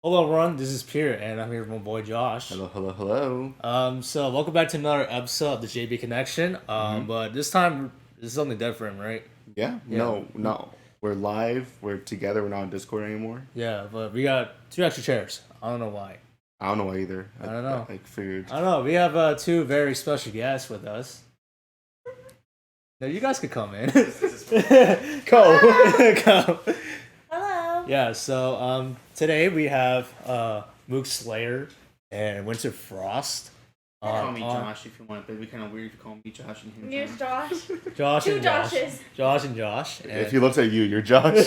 Hello, everyone. This is Pierre, and I'm here with my boy Josh. Hello, hello, hello. So welcome back to another episode of the JB Connection. But this time it's something different, right? Yeah? Yeah. No. We're live. We're together. We're not on Discord anymore. Yeah, but we got two extra chairs. I don't know why. I don't know why either. I don't know. I figured. I don't know. We have two very special guests with us. Now you guys could come in. Go. Come. Hello. Yeah. So today we have MookSlayer and WinterFrost. Call me Josh if you want, but it'd be kind of weird if you call me Josh and him. Here's Josh. Josh Two and Josh. Joshes. Josh and Josh. If he looks at you, you're Josh.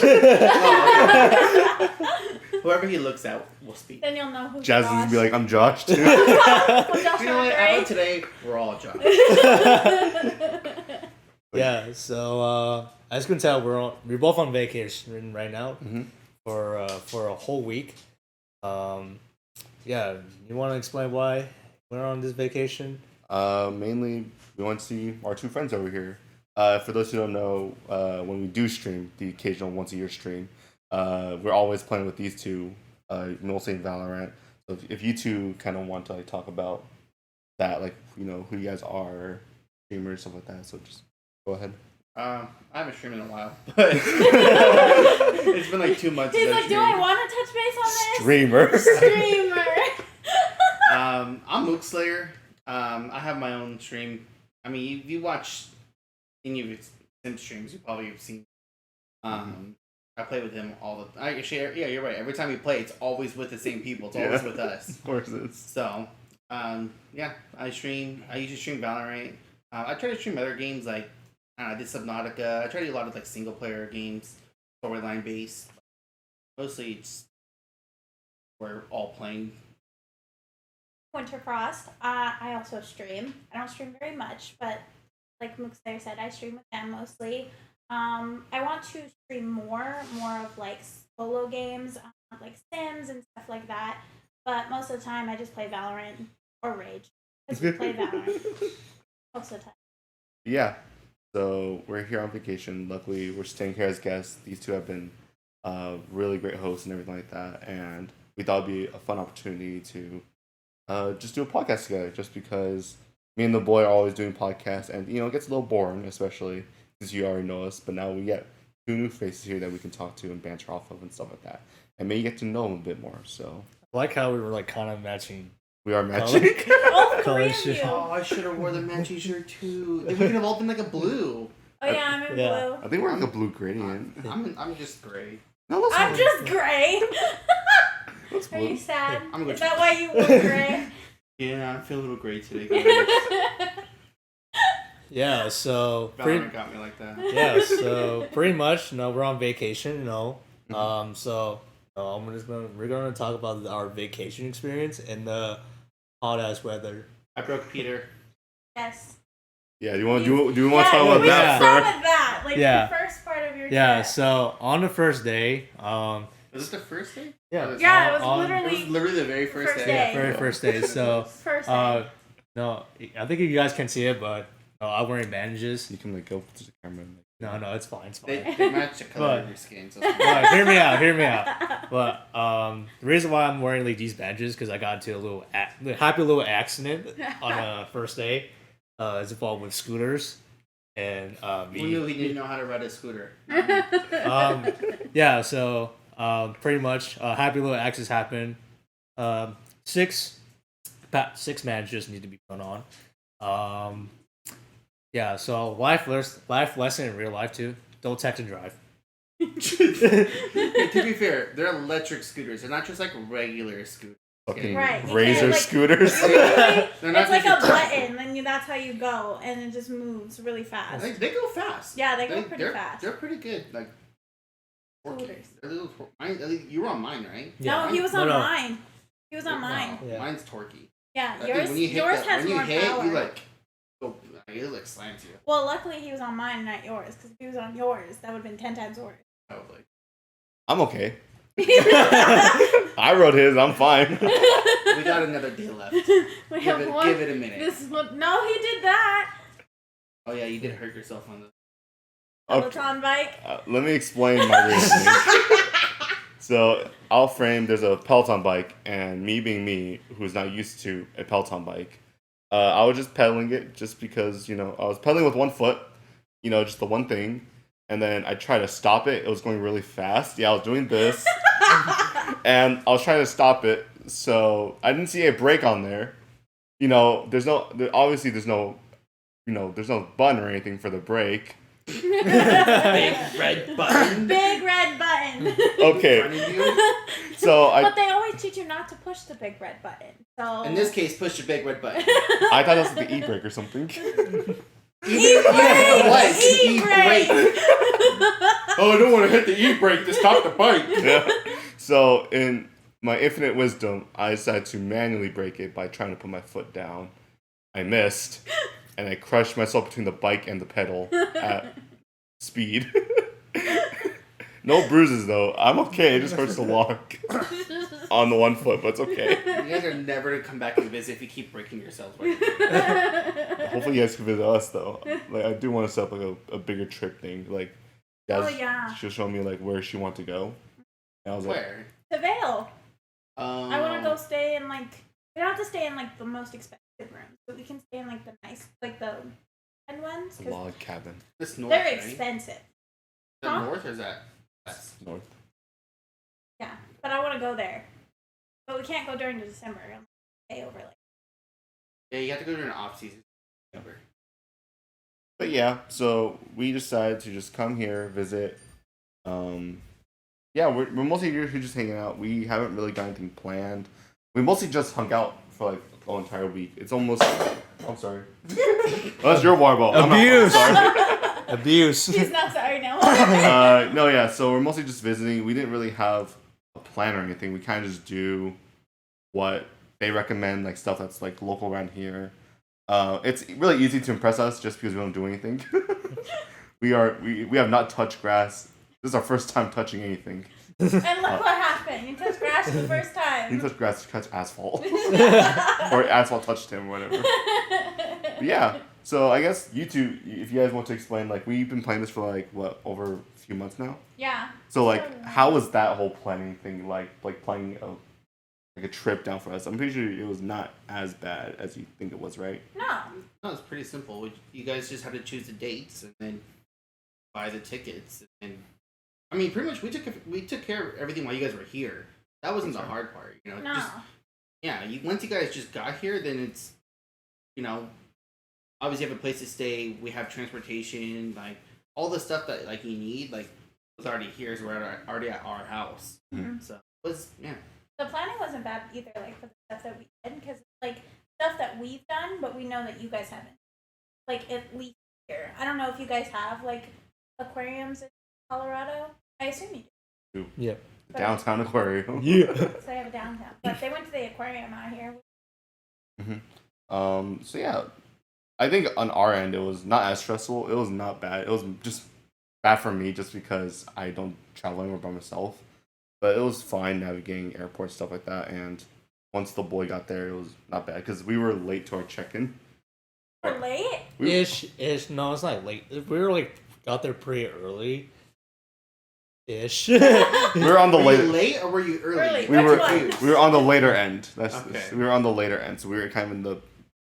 Whoever he looks at will speak. Then you'll know who's Jasmine's Josh. gonna be like, I'm Josh too. Well, Josh You know what? number How about three. today, we're all Josh. Yeah, so as you can tell, we're both on vacation right now for a whole week. Yeah, you want to explain why we're on this vacation? Mainly, we want to see our two friends over here. For those who don't know, when we do stream, the occasional once-a-year stream, we're always playing with these two, mostly in Valorant. So if you two kind of want to like talk about that, like, you know, who you guys are, streamers, stuff like that, so just go ahead. I haven't streamed in a while, but it's been like 2 months. He's since like, do I want to touch base on this? Streamer. Streamer. I'm MookSlayer. I have my own stream. I mean, if you watch any of his Sim streams, you probably have seen. I play with him all the time. Yeah, you're right. Every time we play, it's always with the same people. It's always with us. Of course it is. So, yeah, I stream. I usually stream Valorant. I try to stream other games like I did Subnautica. I try to do a lot of like single player games, storyline based. Mostly, it's we're all playing. WinterFrost. I also stream. I don't stream very much, but like MookSlayer said, I stream with them mostly. I want to stream more of like solo games, like Sims and stuff like that. But most of the time, I just play Valorant or Rage because we play Valorant most of the time. Yeah. So we're here on vacation. Luckily, we're staying here as guests. These two have been really great hosts and everything like that. And we thought it'd be a fun opportunity to just do a podcast together. Just because me and the boy are always doing podcasts, and you know, it gets a little boring, especially since you already know us. But now we get two new faces here that we can talk to and banter off of and stuff like that, and maybe get to know them a bit more. So I like how we were like kind of matching. we are matching. All Color three of shift. you. Oh, I should have wore the matching shirt too. Then we could have all been like a blue. Oh yeah, I'm in Yeah. blue. I think we're like a blue gradient. I'm just gray. No, let's I'm just gray. Let's Are you blue. sad? I'm gonna Is that why you look gray? Yeah, I feel a little gray today. Guys. Yeah, so Valorant got me like that. yeah, so pretty much, we're on vacation, So we're gonna talk about our vacation experience in the hot ass weather. I broke Peter. Yes. Yeah, do you want to talk about we that should start first? with that. Like Yeah. the first part of your Yeah, trip. so on the first day, Was it the first day? yeah, Yeah, it was on- It was literally literally the very first First day. day. very first day. So first day. no, I think you guys can see it, but I'm wearing bandages. You can like go to the camera. And, like, No, it's fine, it's They, fine. they match the color But- of your skin. So But hear me out. But the reason why I'm wearing like these badges because I got into a little happy little accident on the first day. It's involved with scooters, and we knew he didn't know how to ride a scooter. yeah. So pretty much happy little accidents happen. Six managers need to be put on. Yeah. So life lesson in real life too. Don't text and drive. To be fair, they're electric scooters. They're not just like regular scooters. fucking Right, you razor can't, like- scooters. They're not It's like a just- button, and that's how you go, and it just moves really fast. They go fast. Yeah, they go pretty they're, fast. They're pretty good. Like Scooters. they're little mine, at least you were on mine, right? Yeah. No, he was No, on no. mine. He was on mine. Yeah. Mine's torquey. Yeah, I think yours when you hit yours that- has when you more hit, power. you like go. It like slams you. Well, luckily he was on mine, not yours. Because if he was on yours, that would have been 10 times worse. Probably. I'm okay. I wrote his. I'm fine. We got another day left. We have Give it, one. give it a minute. No, he did that. Oh yeah, you did hurt yourself on the. Peloton bike. Let me explain my reasoning. So I'll frame. There's a Peloton bike, and me being me, who's not used to a Peloton bike, I was just pedaling it just because I was pedaling with one foot, just the one thing, and then I tried to stop it. It was going really fast. Yeah, I was doing this, and I was trying to stop it. So I didn't see a brake on there. Obviously there's no button or anything for the brake. Big red button. Big red button. Okay. So But they always teach you not to push the big red button. So In this case, push the big red button. I thought that was the e-brake or something. E-brake! E-brake. Oh, I don't want to hit the e-brake to stop the bike. Yeah. So in my infinite wisdom, I decided to manually brake it by trying to put my foot down. I missed, and I crushed myself between the bike and the pedal at speed. No bruises though. I'm okay. It just hurts to walk on the one foot, but it's okay. You guys are never to come back and visit if you keep breaking yourselves. Hopefully, you guys can visit us though. Like, I do want to set up like a bigger trip thing. Like, guys, she'll show me like where she wants to go. And I was Where? To Vail. I want to go Oh. stay in like. We don't have to stay in like the most expensive rooms, but we can stay in like the nice, like the end ones. a 'Cause log cabin. This north, they're right? expensive. Is that Huh? north or is that west? North. Yeah, but I want to go there. But we can't go during December. I'm stay over like. Yeah, you have to go during off season. But yeah, so we decided to just come here, visit. Yeah, we're mostly here just hanging out. We haven't really got anything planned. We mostly just hung out for like the entire week. It's almost. I'm sorry. That's your water bottle. Abuse. Sorry. Abuse. He's not sorry now. No, yeah. So we're mostly just visiting. We didn't really have a plan or anything. We kind of just do what they recommend, like stuff that's like local around here. It's really easy to impress us just because we don't do anything. we have not touched grass. This is our first time touching anything. And look what happened. You touched grass for the first He time. touched grass, he touched asphalt, or asphalt touched him, or whatever. But yeah. So I guess you two, if you guys want to explain, like we've been playing this for like what, over a few months now. Yeah. So like, how was that whole planning thing like planning a trip down for us? I'm pretty sure it was not as bad as you think it was, right? No. No, it's pretty simple. You guys just had to choose the dates and then buy the tickets. And I mean, pretty much we took care of everything while you guys were here. That wasn't the hard part, you know. No. Once you guys just got here, then it's, obviously you have a place to stay. We have transportation, like all the stuff that like you need, like was already here. So we're already at our house. Mhm. So it was The planning wasn't bad either, like for the stuff that we did, because like stuff that we've done, but we know that you guys haven't. Like at least here, I don't know if you guys have like aquariums in Colorado. I assume you do. Yep. The downtown aquarium. Yeah. So they have a downtown, but they went to the aquarium out here. So yeah, I think on our end it was not as stressful. It was not bad. It was just bad for me just because I don't travel anywhere by myself. But it was fine navigating airport stuff like that. And once the boy got there, it was not bad because we were late to our check-in. We're late. Ish. No, it's not late. We were like got there pretty early. Ish. We were on the Were you later. late or were you early? Early. We Which were one? we were on the later end. Okay. We were on the later end, so we were kind of in the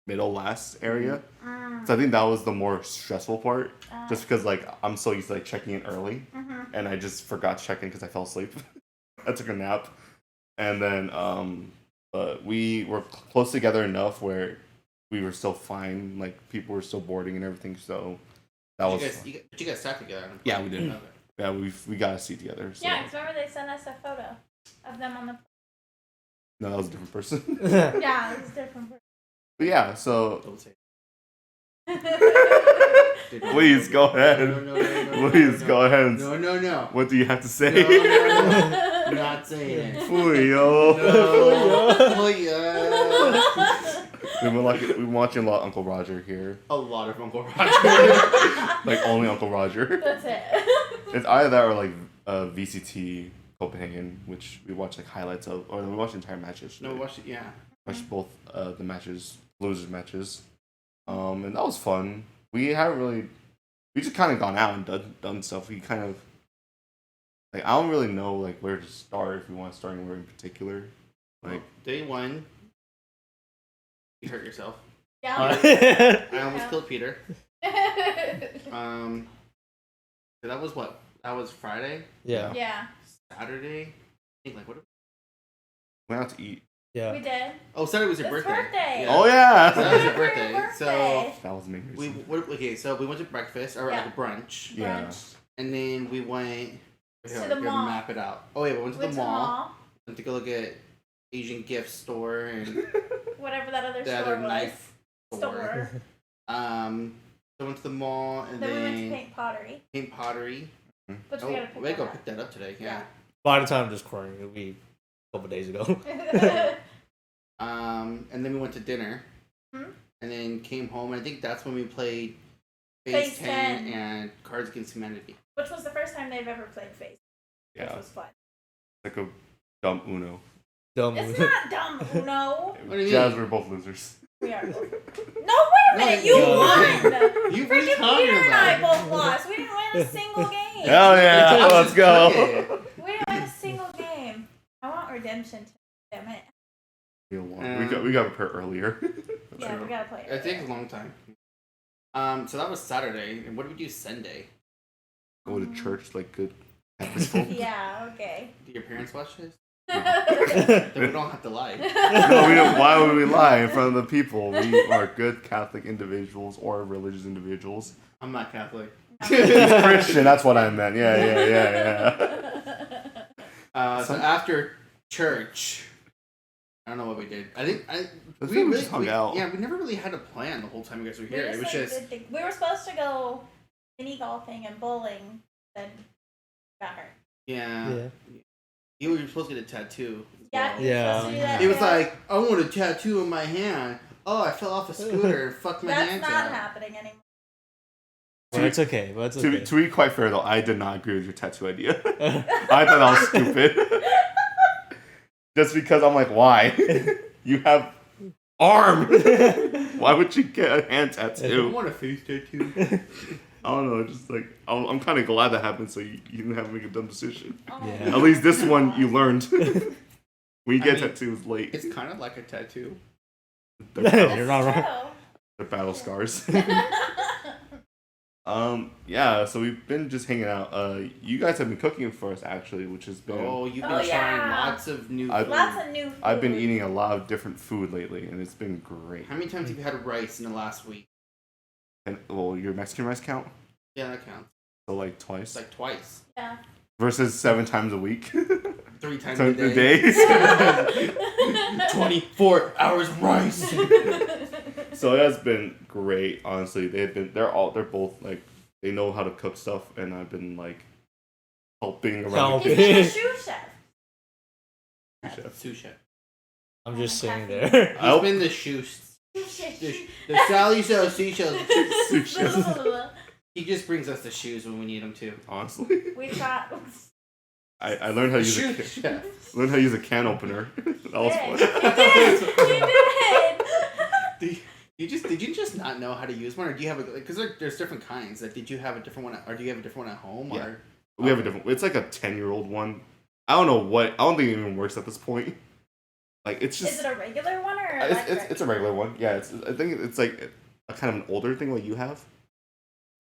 middle last area. Mm. So I think that was the more stressful part, just because like I'm so used to like checking in early, and I just forgot to check in because I fell asleep. I took a nap, and then but we were close together enough where we were still fine. Like people were still boarding and everything, so that was fun. You guys sat together. Yeah, we did. Okay. Yeah, we got a seat together. So. Yeah, because remember they sent us a photo of them on the. No, that was a different person. Yeah, it was different. But yeah, so Don't say please go ahead. No, Please go ahead. No. What do you have to say? No. Not saying it. Fuyo. No. We've been watching a lot of Uncle Roger here. A lot of Uncle Roger. Like only Uncle Roger. That's it. It's either that or like VCT Copenhagen, which we watched like highlights of, or we watched entire matches. No, watch it. Yeah. Watched both the matches, losers matches, and that was fun. We just kind of gone out and done stuff. We kind of like, I don't really know like where to start if we want to start anywhere in particular. Like Day 1, you hurt yourself. Yeah. I almost killed Peter. So that was what? That was Friday. Yeah. Yeah. Saturday. I think like what? went out to eat. Yeah. We did. Oh, Saturday was your It's birthday. birthday. Yeah. Oh yeah. So that was your For your birthday. So birthday. That was amazing. so we went to breakfast or Yeah. like a brunch, Yeah. Brunch. and then we went To here, the here, mall. Map it out. Oh yeah, we went to Went the mall. Went to go look at Asian gift store and Whatever that other the store other was. knife store. Store. So went to the mall and Then we then went to paint pottery. paint pottery. Which Oh, we gotta pick we that go up. pick that up today. Yeah. By the time this recording, it'll be a couple days ago. And then we went to dinner. Hmm? And then came home. And I think that's when we played Phase Phase 10. 10 and Cards Against Humanity. Which was the first time they've ever played Face. Which Yeah. was fun. Like a dumb Uno. Dumb. It's not dumb, Uno. What do you Jazz mean? were both losers. We are both. No, wait a minute. You No. won. You- what are you Freaking talking Peter and I about? both lost. We didn't win a single game. Hell yeah! It's Let's just go. cricket. We didn't win a single game. I want redemption. Damn it. We got prepared earlier. Yeah, we gotta play it. It takes a long time. So that was Saturday. And what did we do Sunday? Go to church like good Catholic folk. Yeah, okay. Did your parents watch this? no, Then we don't have to lie. No, we don't. Why would we lie in front of the people? We are good Catholic individuals or religious individuals. I'm not Catholic. Christian, that's what I meant. Yeah. So after church, I don't know what we did. I think We just hung out. Yeah, we never really had a plan the whole time you guys were here. It was just we were supposed to go mini golfing and bowling, then got hurt. yeah. You were supposed to get a tattoo. as Yeah, well. you were supposed to do that. He was yeah. like, I want a tattoo on my hand. Oh, I fell off a scooter and fucked my That's hands not up. happening anymore. But it's okay. But it's okay. To be quite fair though, I did not agree with your tattoo idea. I thought that was stupid. Just because I'm like, why? You have arm. Why would you get a hand I tattoo? want a face tattoo. I don't know. Just like I'm kind of glad that happened, so you didn't have to make a dumb decision. Oh. Yeah. At least this one you learned. When you get I mean, tattoos late, It's kind of like a tattoo. they're battle, You're not wrong. they're battle scars. True. Yeah. So we've been just hanging out. You guys have been cooking for us actually, which has been. Oh, you've been Oh, trying yeah. lots of new I've- food. Lots of new food. I've been eating a lot of different food lately, and it's been great. How many times have you had rice in the last week? And well, your Mexican rice count? Yeah, that counts. So like twice. It's like twice. Yeah. Versus 7 times a week. 3 times So a the day. days. 24 hours rice. So it has been great, honestly. They're both like they know how to cook stuff, and I've been like helping around. Helping. He's a shoe chef. The chef. Sous chef. I'm just sitting Caffeine. there. I'll- He's been the the Sally show seashells. Sous chef. He just brings us the shoes when we need them too. Honestly, We thought. I learned how to use Shoe a chef. learned how to use a can opener. That was You fun. did. Did you just not know how to use one, or do you have a because there's different kinds? Like, did you have a different one, or do you have a different one at home? Yeah. Or We have a different. It's like a 10-year-old one. I don't know what. I don't think it even works at this point. Like it's just. Is it a regular one or It's a regular one. Yeah, I think it's like a kind of an older thing like you have.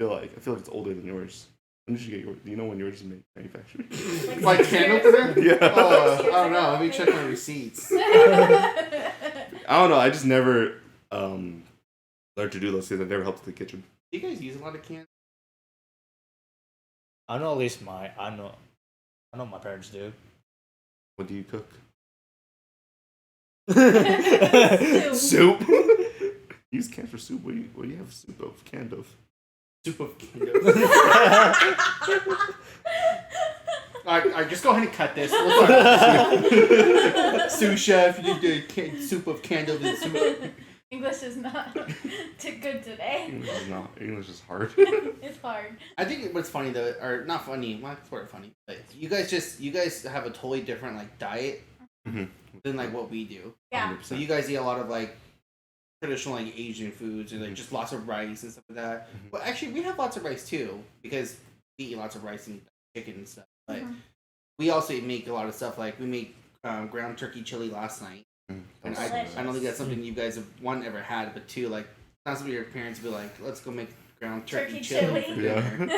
I feel like it's older than yours. When did you get yours? Do you know when yours is manufactured? my can opener? Yeah. I don't know. Let me check my receipts. I don't know. I just never learned to do those things. I never helped in the kitchen. Do you guys use a lot of cans? I know at least I know my parents do. What do you cook? Soup. Soup. Use cans for soup. What do you have soup of? Canned of? Soup of candles. Alright, just go ahead and cut this. We'll talk about sous chef, you did soup of candles and soup. English is not too good today. English is not. English is hard. It's hard. I think what's funny though, or not funny, well, it's sort of funny, but you guys have a totally different like diet Mhm. than like what we do. Yeah. 100%. So you guys eat a lot of like traditional like Asian foods or like just lots of rice and stuff like that. Mhm. Well, actually, we have lots of rice too because we eat lots of rice and chicken and stuff. But Mhm. we also make a lot of stuff. Like we make ground turkey chili last night, and I don't think that's something you guys have ever had, but two, like not something your parents would be like, let's go make ground turkey chili for dinner.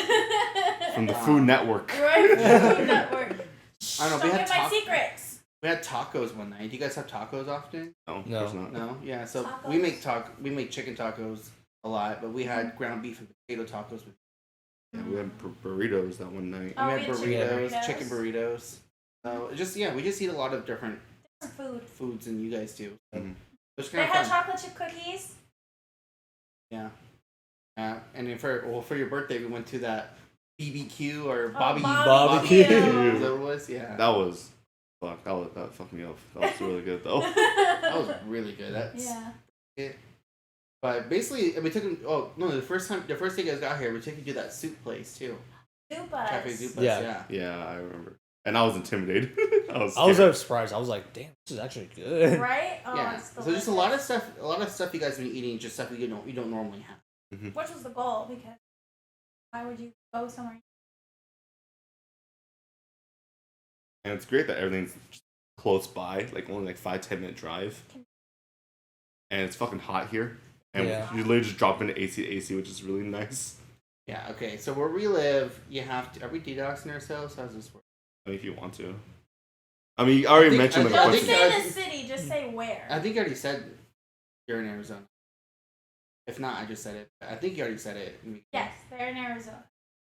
From the Food Network. Right, Food Network. I don't know. Don't get my secrets. We had tacos one night. Do you guys have tacos often? No, No. there's not. No. Yeah. So Tacos? we make chicken tacos a lot, but we had ground beef and potato tacos with. Yeah, we had burritos that one night. Oh, we we had had burritos, chicken chicken burritos. So it just we just eat a lot of different Food. foods than you guys do. So it's They kind of had fun. chocolate chip cookies. Yeah. And then for your birthday, we went to that BBQ or Bobby Barbecue. Is that what it was? Yeah. That was that fucked me up. That was really good though. That was really good. That's Yeah. it. But basically, we took him. Oh no! The first day you guys got here, we took you to that soup place too. Cafe Zupas. Zupas. Yeah. Yeah, I remember. And I was intimidated. I was I was surprised. I was like, damn, this is actually good. Right? Oh, Yeah. it's So just a lot of delicious. stuff you guys have been eating, just stuff you don't normally have. Which was the goal? Because why would you go somewhere? And it's great that everything's just close by, like only like 5-10 minute drive. And it's fucking hot here. And Yeah. you literally just drop into AC to AC, which is really nice. Yeah. Okay. So where we live, you have to. Are we DDoSing ourselves? How's this work? I mean, if you want to. I mean, you already I think- mentioned I the Don't think- question. say the city, just say where. I think I already said you're in Arizona. If not, I just said it. I think you already said it. Yes, they're in Arizona.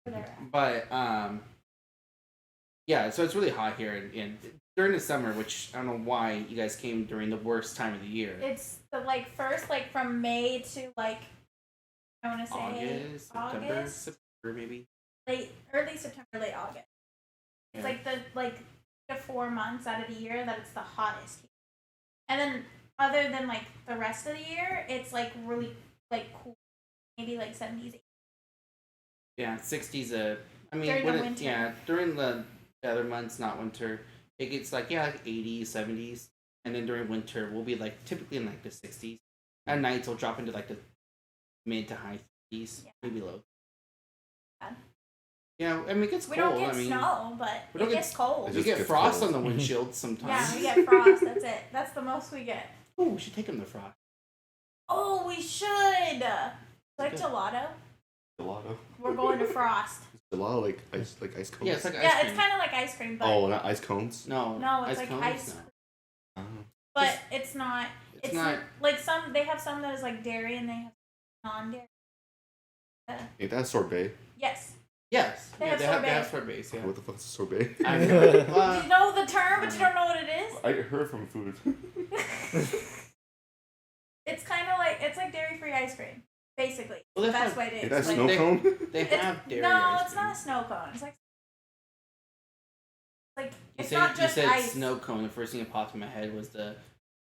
Where they're at. But yeah. So it's really hot here, and during the summer, which I don't know why you guys came during the worst time of the year. It's the first from May to I want to say August, September, August, September maybe. early September, late August. It's Yeah. the 4 months out of the year that it's the hottest. And then other than the rest of the year, it's really cool. Maybe 70s. Yeah, 60s. I mean, During when the it, winter. yeah, during the other months, not winter, it gets 80s, 70s, and then during winter, we'll be typically in the 60s. At nights, we'll drop into the mid to high 30s, Yeah. maybe low. Bad. Yeah, I mean it gets We cold. don't get I mean, snow, but we it don't get gets cold. It we just get gets frost cold. on the windshield sometimes. Yeah, we get frost. That's it. That's the most we get. Oh, we should take them to frost. Oh, we should. Okay. Gelato. Gelato. We're going to Frost. Gelato like ice cones. Yeah, it's like ice Yeah, cream. it's kind of like ice cream, but Oh, not ice cones. No, no, it's cones? ice. No. Oh. But it's not. It's not. some. They have some that is dairy, and they have non-dairy. Ain't that sorbet? Yes. Yes, They yeah, have they have sorbet. sorbets. Yeah. What the fuck's a sorbet? I know. You know the term, but you don't know what it is. I heard from food. It's kind of it's like dairy-free ice cream, basically. Well, the they best have- way to Ain't that explain snow it. cone? They have dairy No, ice it's cream. not a snow cone. It's You it's said, not just you said ice. snow cone. The first thing that popped in my head was the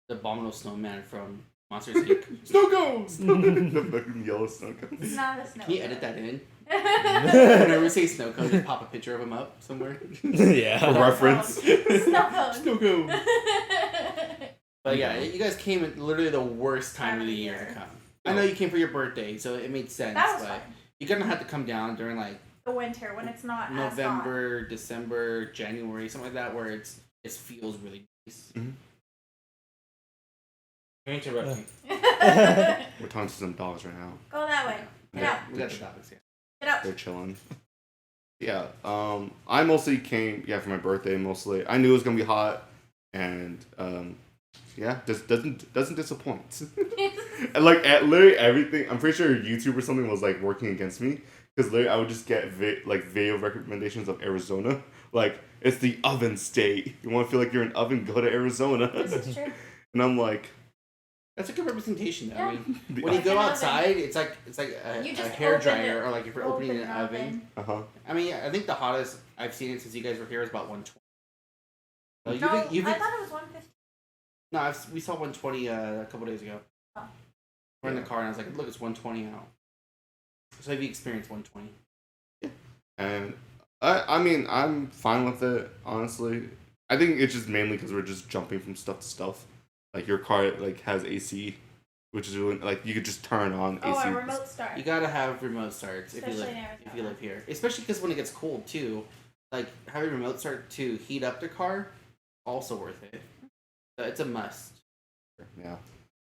abominable snowman from Monsters Inc. Snow cones. The fucking yellow snow cone. It's not a snow. Can you edit cone. that in? Whenever we say snow cone, just pop a picture of him up somewhere. For Yeah. reference. Snow cone. Snow cone. But yeah, you guys came at literally the worst time of the year to come. I know you came for your birthday, so it made sense. That was but fun. you're gonna have to come down during The winter when it's not November, December, January, something like that, where it feels really nice. Mhm. You're interrupting. as hot. We're talking to some dogs right now. Go that way. Get out. We got the topics here. Get out. They're chilling. Yeah. I mostly came for my birthday mostly. I knew it was gonna be hot, and yeah, just doesn't disappoint. And at literally everything, I'm pretty sure YouTube or something was working against me because literally I would just get video recommendations of Arizona. It's the oven state. You want to feel like you're in an oven? Go to Arizona. This is true. And I'm like, That's a good representation, though. Yeah. I mean, the when you go Like an outside, it's like You a just hair open dryer, it- or if you're opening an oven. uh-huh. I mean, I think the hottest I've seen it since you guys were here is about 120. So No, you've been, I thought it was 150. no, we saw 120 a couple days ago. Oh. We're in the car and I was like, look, it's 120 out. So have you experienced 120? And I mean, I'm fine with it, honestly. I think it's just mainly because we're just jumping from stuff to stuff. Your car has AC, which is really you could just turn on Oh, AC. a remote start. You gotta have remote starts if Especially you in live Arizona. if you live here, especially because when it gets cold too. like having a remote start to heat up the car, also worth it. So it's a must. Yeah.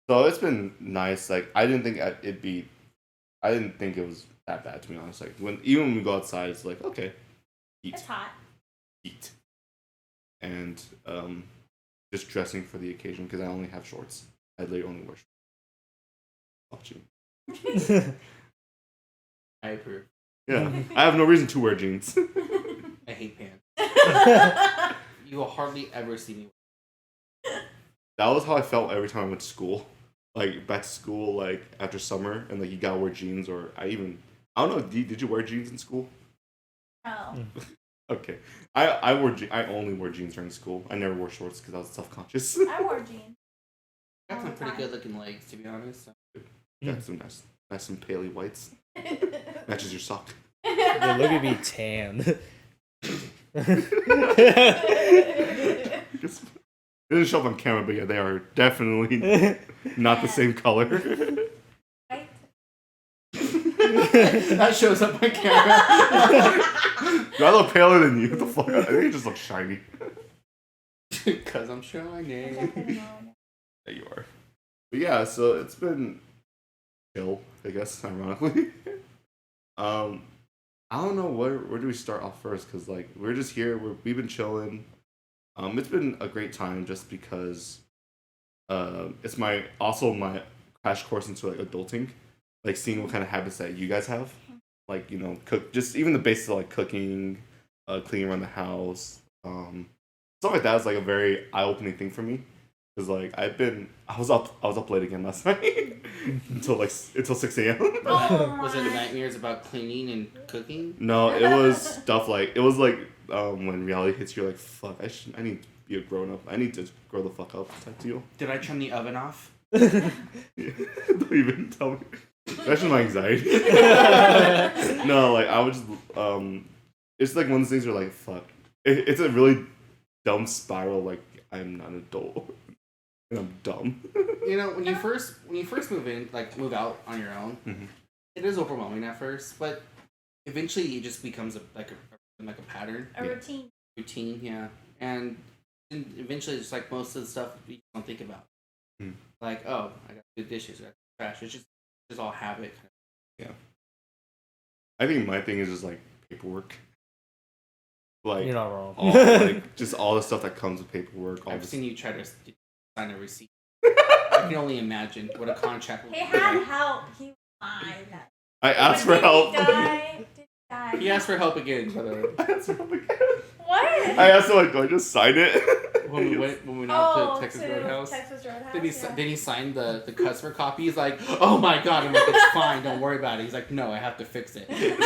So it's been nice. Like I didn't think I didn't think it was that bad, to be honest. Like even when we go outside, it's like okay, heat, It's hot. heat, and just dressing for the occasion because I only have shorts. I literally only wear shorts. Fuck you. I approve. Yeah, I have no reason to wear jeans. I hate pants. You will hardly ever see me. That was how I felt every time I went to school. Like back to school, like after summer, and like you gotta wear jeans, or I don't know. Did you wear jeans in school? No. Okay, I only wore jeans during school. I never wore shorts because I was self conscious. I wore jeans. I got All some the pretty time. good looking legs, to be honest. So. Got some some paley whites. Matches your sock. Dude, look at me tan. It didn't show up on camera, but yeah, they are definitely not the same color. Right? That shows up on camera. Do I look paler than you? What the fuck? I think you just look shiny. Because I'm shining. There you are. But yeah, so it's been chill, I guess, ironically. I don't know where do we start off first, because like we're just here, we've been chilling. It's been a great time just because it's my crash course into like adulting, like seeing what kind of habits that you guys have, like cook, just even the basics of like cooking, cleaning around the house, stuff like that is like a very eye-opening thing for me. Cause like I was up late again last night until 6 a.m. Oh Was it my. nightmares about cleaning and cooking? No, it was stuff like when reality hits you, you're like fuck, I need to be a grown up. I need to grow the fuck up type deal. Did I turn the oven off? Don't even tell me. That's just my anxiety. No, like I was just it's like one of those things where like fuck. It's a really dumb spiral. Like I'm not an adult. And I'm dumb. When you first move out on your own, it is overwhelming at first, but eventually it just becomes a pattern, A routine. yeah, and eventually it's like most of the stuff you don't think about, like oh I got to do dishes, I got to do trash. It's just all habit. Yeah. I think my thing is just like paperwork. Like You're not wrong. just all the stuff that comes with paperwork. I've seen you try to sign a receipt. I can only imagine what a contract would He be. had help. He was fine. I asked for But help. Did he die? Did he die? He asked for help again, by the way. I asked for help again. What? I asked him like, do I just sign it? When we went out to Texas Roadhouse. Texas Roadhouse. Then he signed the customer copy. He's like, oh my god. I'm like, it's fine. Don't worry about it. He's like, no, I have to fix it. You'll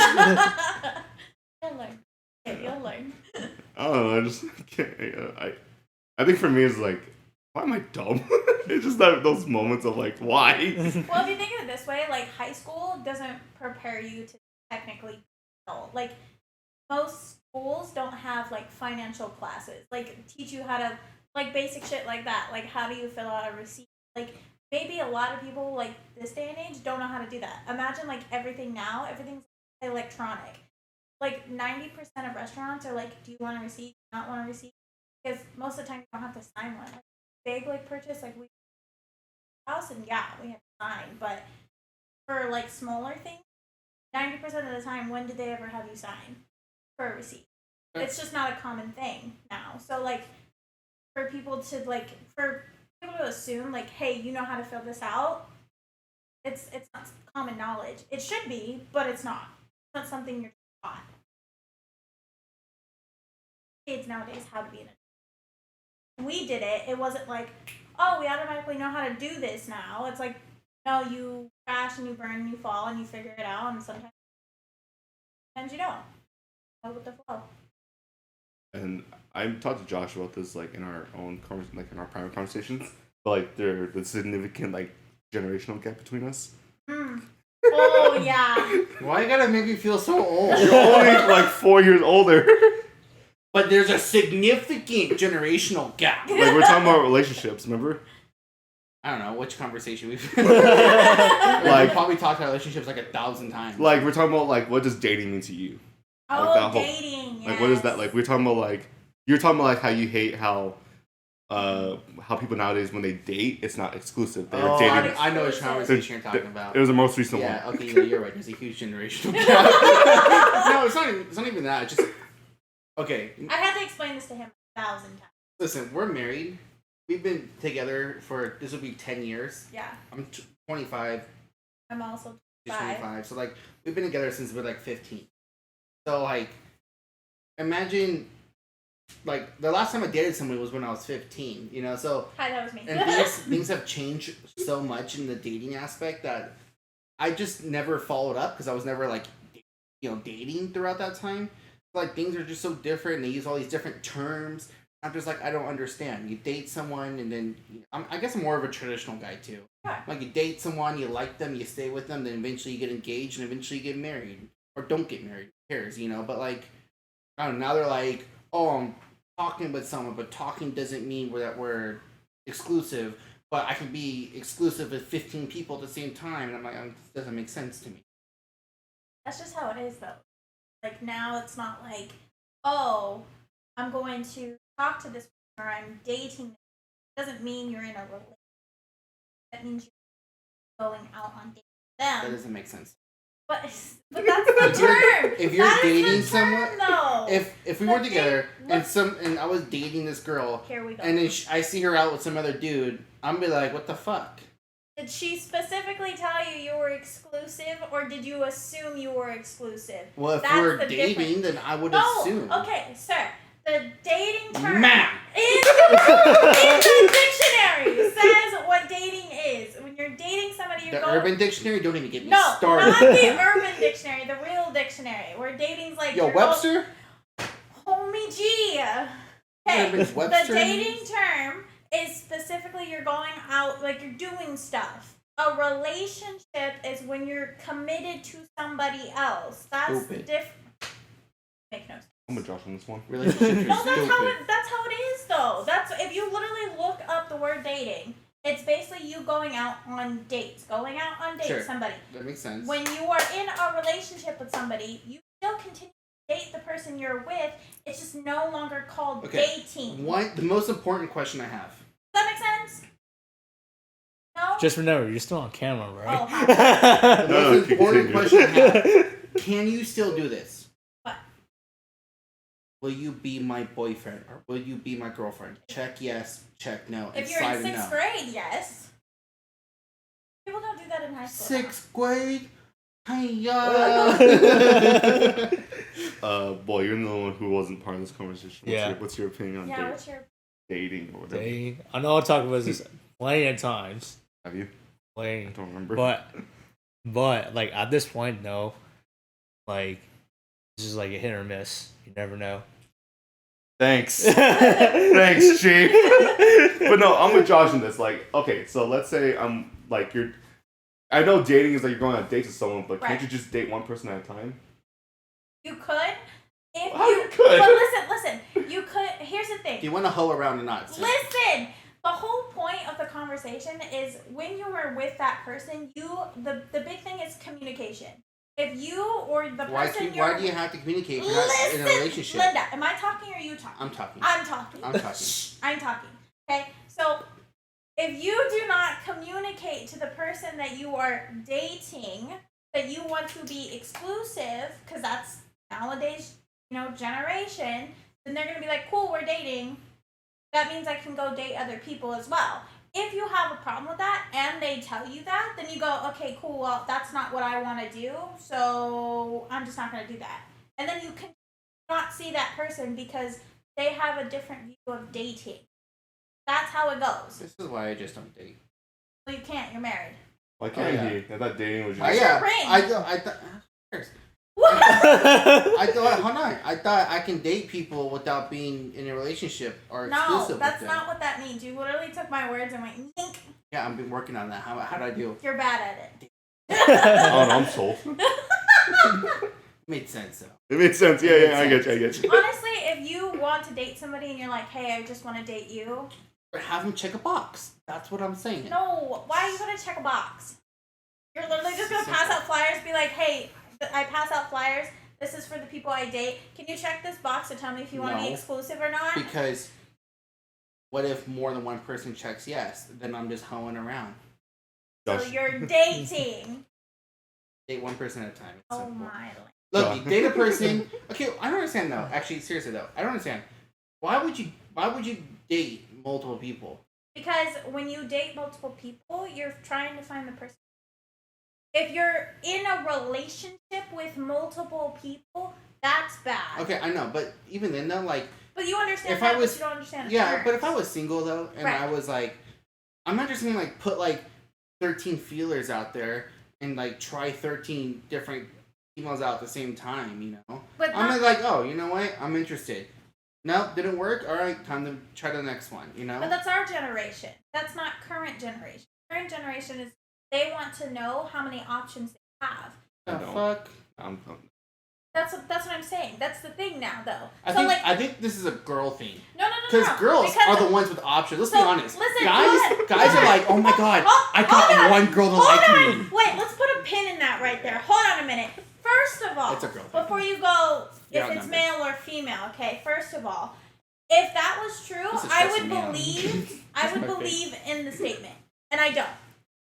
learn. Okay, you'll learn. I don't know. I just can't. I think for me it's like, why am I dumb? It's just those moments of like, why? Well, if you think of it this way, like high school doesn't prepare you to technically be an adult. Like most schools don't have like financial classes, like teach you how to like basic shit like that. Like how do you fill out a receipt? Like maybe a lot of people like this day and age don't know how to do that. Imagine like everything's electronic. Like 90% of restaurants are like, do you want a receipt? Not want a receipt? Because most of the time you don't have to sign one. Like, big like purchase, like we house and yeah, we have to sign. But for like smaller things, 90% of the time, when did they ever have you sign for a receipt? It's just not a common thing now. So like for people to assume like, hey, you know how to fill this out, it's not common knowledge. It should be, but it's not. It's not something you're taught. Kids nowadays how to be an adult. We did it. It wasn't like, oh, we automatically know how to do this now. It's like, no, you crash and you burn and you fall and you figure it out, and sometimes you don't. Go with the flow. And I've talked to Josh about this like in our own in our private conversations. But like the significant like generational gap between us. Oh yeah. Why you gotta make me feel so old? You're only like 4 years older. But there's a significant generational gap. Like we're talking about relationships, remember? I don't know which conversation we've Like we probably talked about relationships like 1,000 times. Like we're talking about like what does dating mean to you? Oh, that whole, dating. like, what is that? yes. Like, we're talking about, like, you're talking about, like, how you hate how people nowadays, when they date, it's not exclusive. They're Oh, dating. I know which conversation you're talking about. It was the most recent Yeah, one. okay, you're right. There's a huge generational gap. No, it's not even that. It's just okay. I had to explain this to him 1,000 times. Listen, we're married. We've been together for this will be 10 years. Yeah. I'm 25. I'm also She's 5. 25. So like we've been together since we're like 15. So like imagine like the last time I dated somebody was when I was 15, you know? So Hi, that was me. and things have changed so much in the dating aspect that I just never followed up because I was never like dating throughout that time. Like things are just so different and they use all these different terms. I'm just like, I don't understand. You date someone and then I guess I'm more of a traditional guy too. Sure. Like you date someone, you like them, you stay with them, then eventually you get engaged and eventually you get married or don't get married. Who cares, you know? But like, I don't know. Now they're like, oh, I'm talking with someone, but talking doesn't mean that we're exclusive. But I can be exclusive with 15 people at the same time, and I'm like, it doesn't make sense to me. That's just how it is, though. Like, now it's not like, oh, I'm going to talk to this person or I'm dating them. It doesn't mean you're in a relationship. That means you're going out on dates with That them. doesn't make sense. But that's the term. If you're That is dating the term, someone, though. if we The were together thing- and I was dating this girl, Here we go. and then I see her out with some other dude, I'm be like, what the fuck? Did she specifically tell you were exclusive, or did you assume you were exclusive? Well, if That's we're the dating, difference. then I would No, assume. okay, sir. The dating term Ma'am. in the dictionary says what dating is. When you're dating somebody, you're The going. Urban Dictionary, don't even get me No, started. not the Urban Dictionary, the real dictionary, where dating's like. Yo, you're Webster? Homie G. Okay, Urban's Webster? the dating term is specifically you're going out, like you're doing stuff. A relationship is when you're committed to somebody else. That's Stupid. different. Make no sense. I'm gonna Josh on this one. Relationships are No, stupid. that's how it is though. That's if you literally look up the word dating, it's basically you going out on dates. Going out on dates Sure. with somebody. That makes sense. When you are in a relationship with somebody, you still continue to date the person you're with. It's just no longer called dating. The most important question I have. Does that make sense? No? Just remember, you're still on camera, Oh, right? hi. The No, most important continue. question I have. Can you still do this? What? Will you be my boyfriend or will you be my girlfriend? Check yes, check no. And If you're slide in a 6th no. grade, yes. People don't do that in high school. 6th grade? Hiya! Boy, you're the one who wasn't part of this conversation. Yeah. What's your opinion on Yeah, what's your. dating or whatever? Dating. I know I talked about this plenty of times. Have you? I Plenty. don't remember. But like at this point, no. Like it's just like a hit or miss. You never know. Thanks. Thanks, Chief. But no, I'm with Josh in this. Like, okay, so let's say I'm like I know dating is like you're going on dates with someone, but can't Right. you just date one person at a time? You could. If How you you could? But listen. You could. Here's the thing. Do you want to hoe around or not? sir? Listen. The whole point of the conversation is when you are with that person, the big thing is communication. If you or the person Why do you have to communicate if you're not in a Listen, relationship? Linda, am I talking or are you talking? I'm talking. I'm talking. I'm talking. Shh, I'm talking. Okay? So if you do not communicate to the person that you are dating that you want to be exclusive, because that's nowadays, generation, then they're gonna be like, cool, we're dating. That means I can go date other people as well. If you have a problem with that and they tell you that, then you go, okay, cool, well, that's not what I want to do, so I'm just not going to do that. And then you can not see that person because they have a different view of dating. That's how it goes. This is why I just don't date. Well, you can't, you're married. Why can't yeah. he? I thought dating was just. What's your ring? I thought. What? I thought. Hold on. I thought I can date people without being in a relationship or No, exclusive that's with them. not what that means. You literally took my words and went, yink. Yeah, I've been working on that. How do I do? You're bad at it. Oh, no, I'm sold. Made sense though. It made sense. Yeah, I get you. Honestly, if you want to date somebody and you're like, hey, I just want to date you. Or have them check a box. That's what I'm saying. No, why are you going to check a box? You're literally just going to pass out flyers, be like, hey, I pass out flyers. This is for the people I date. Can you check this box to tell me if you want to be No. exclusive or not? Because what if more than one person checks yes? Then I'm just hoeing around. So Josh. you're dating. Date one person at a time. It's Oh simple. my. Look, you date a person. Okay, I don't understand though. Actually, seriously though, I don't understand. Why would you date multiple people? Because when you date multiple people, you're trying to find the person. If you're in a relationship with multiple people, that's bad. Okay, I know, but even then though, like, But you understand If that, I was- but you don't understand the yeah, terms. but if I was single though, and Right. I was like, I'm not just gonna like put like 13 feelers out there and like try 13 different females out at the same time, you know? But I'm not- like, oh, you know what? I'm interested. Nope, didn't work. All right, time to try the next one. You know? But that's our generation. That's not current generation. Current generation is they want to know how many options they have. the I don't. fuck. That's what I'm saying. That's the thing now, though. I think this is a girl thing. No. Because girls are the ones with options. Let's be So, honest. listen, Guys are like, oh my god, I Hold got on. one girl to Hold like on. me. Wait, let's put a pin in that right there. Hold on a minute. First of all, It's a girl thing. before you go, You're if it's outnumbered. male or female, okay. First of all, if that was true, This is I stressing would me out. believe. I would Okay. believe in the statement, and I don't.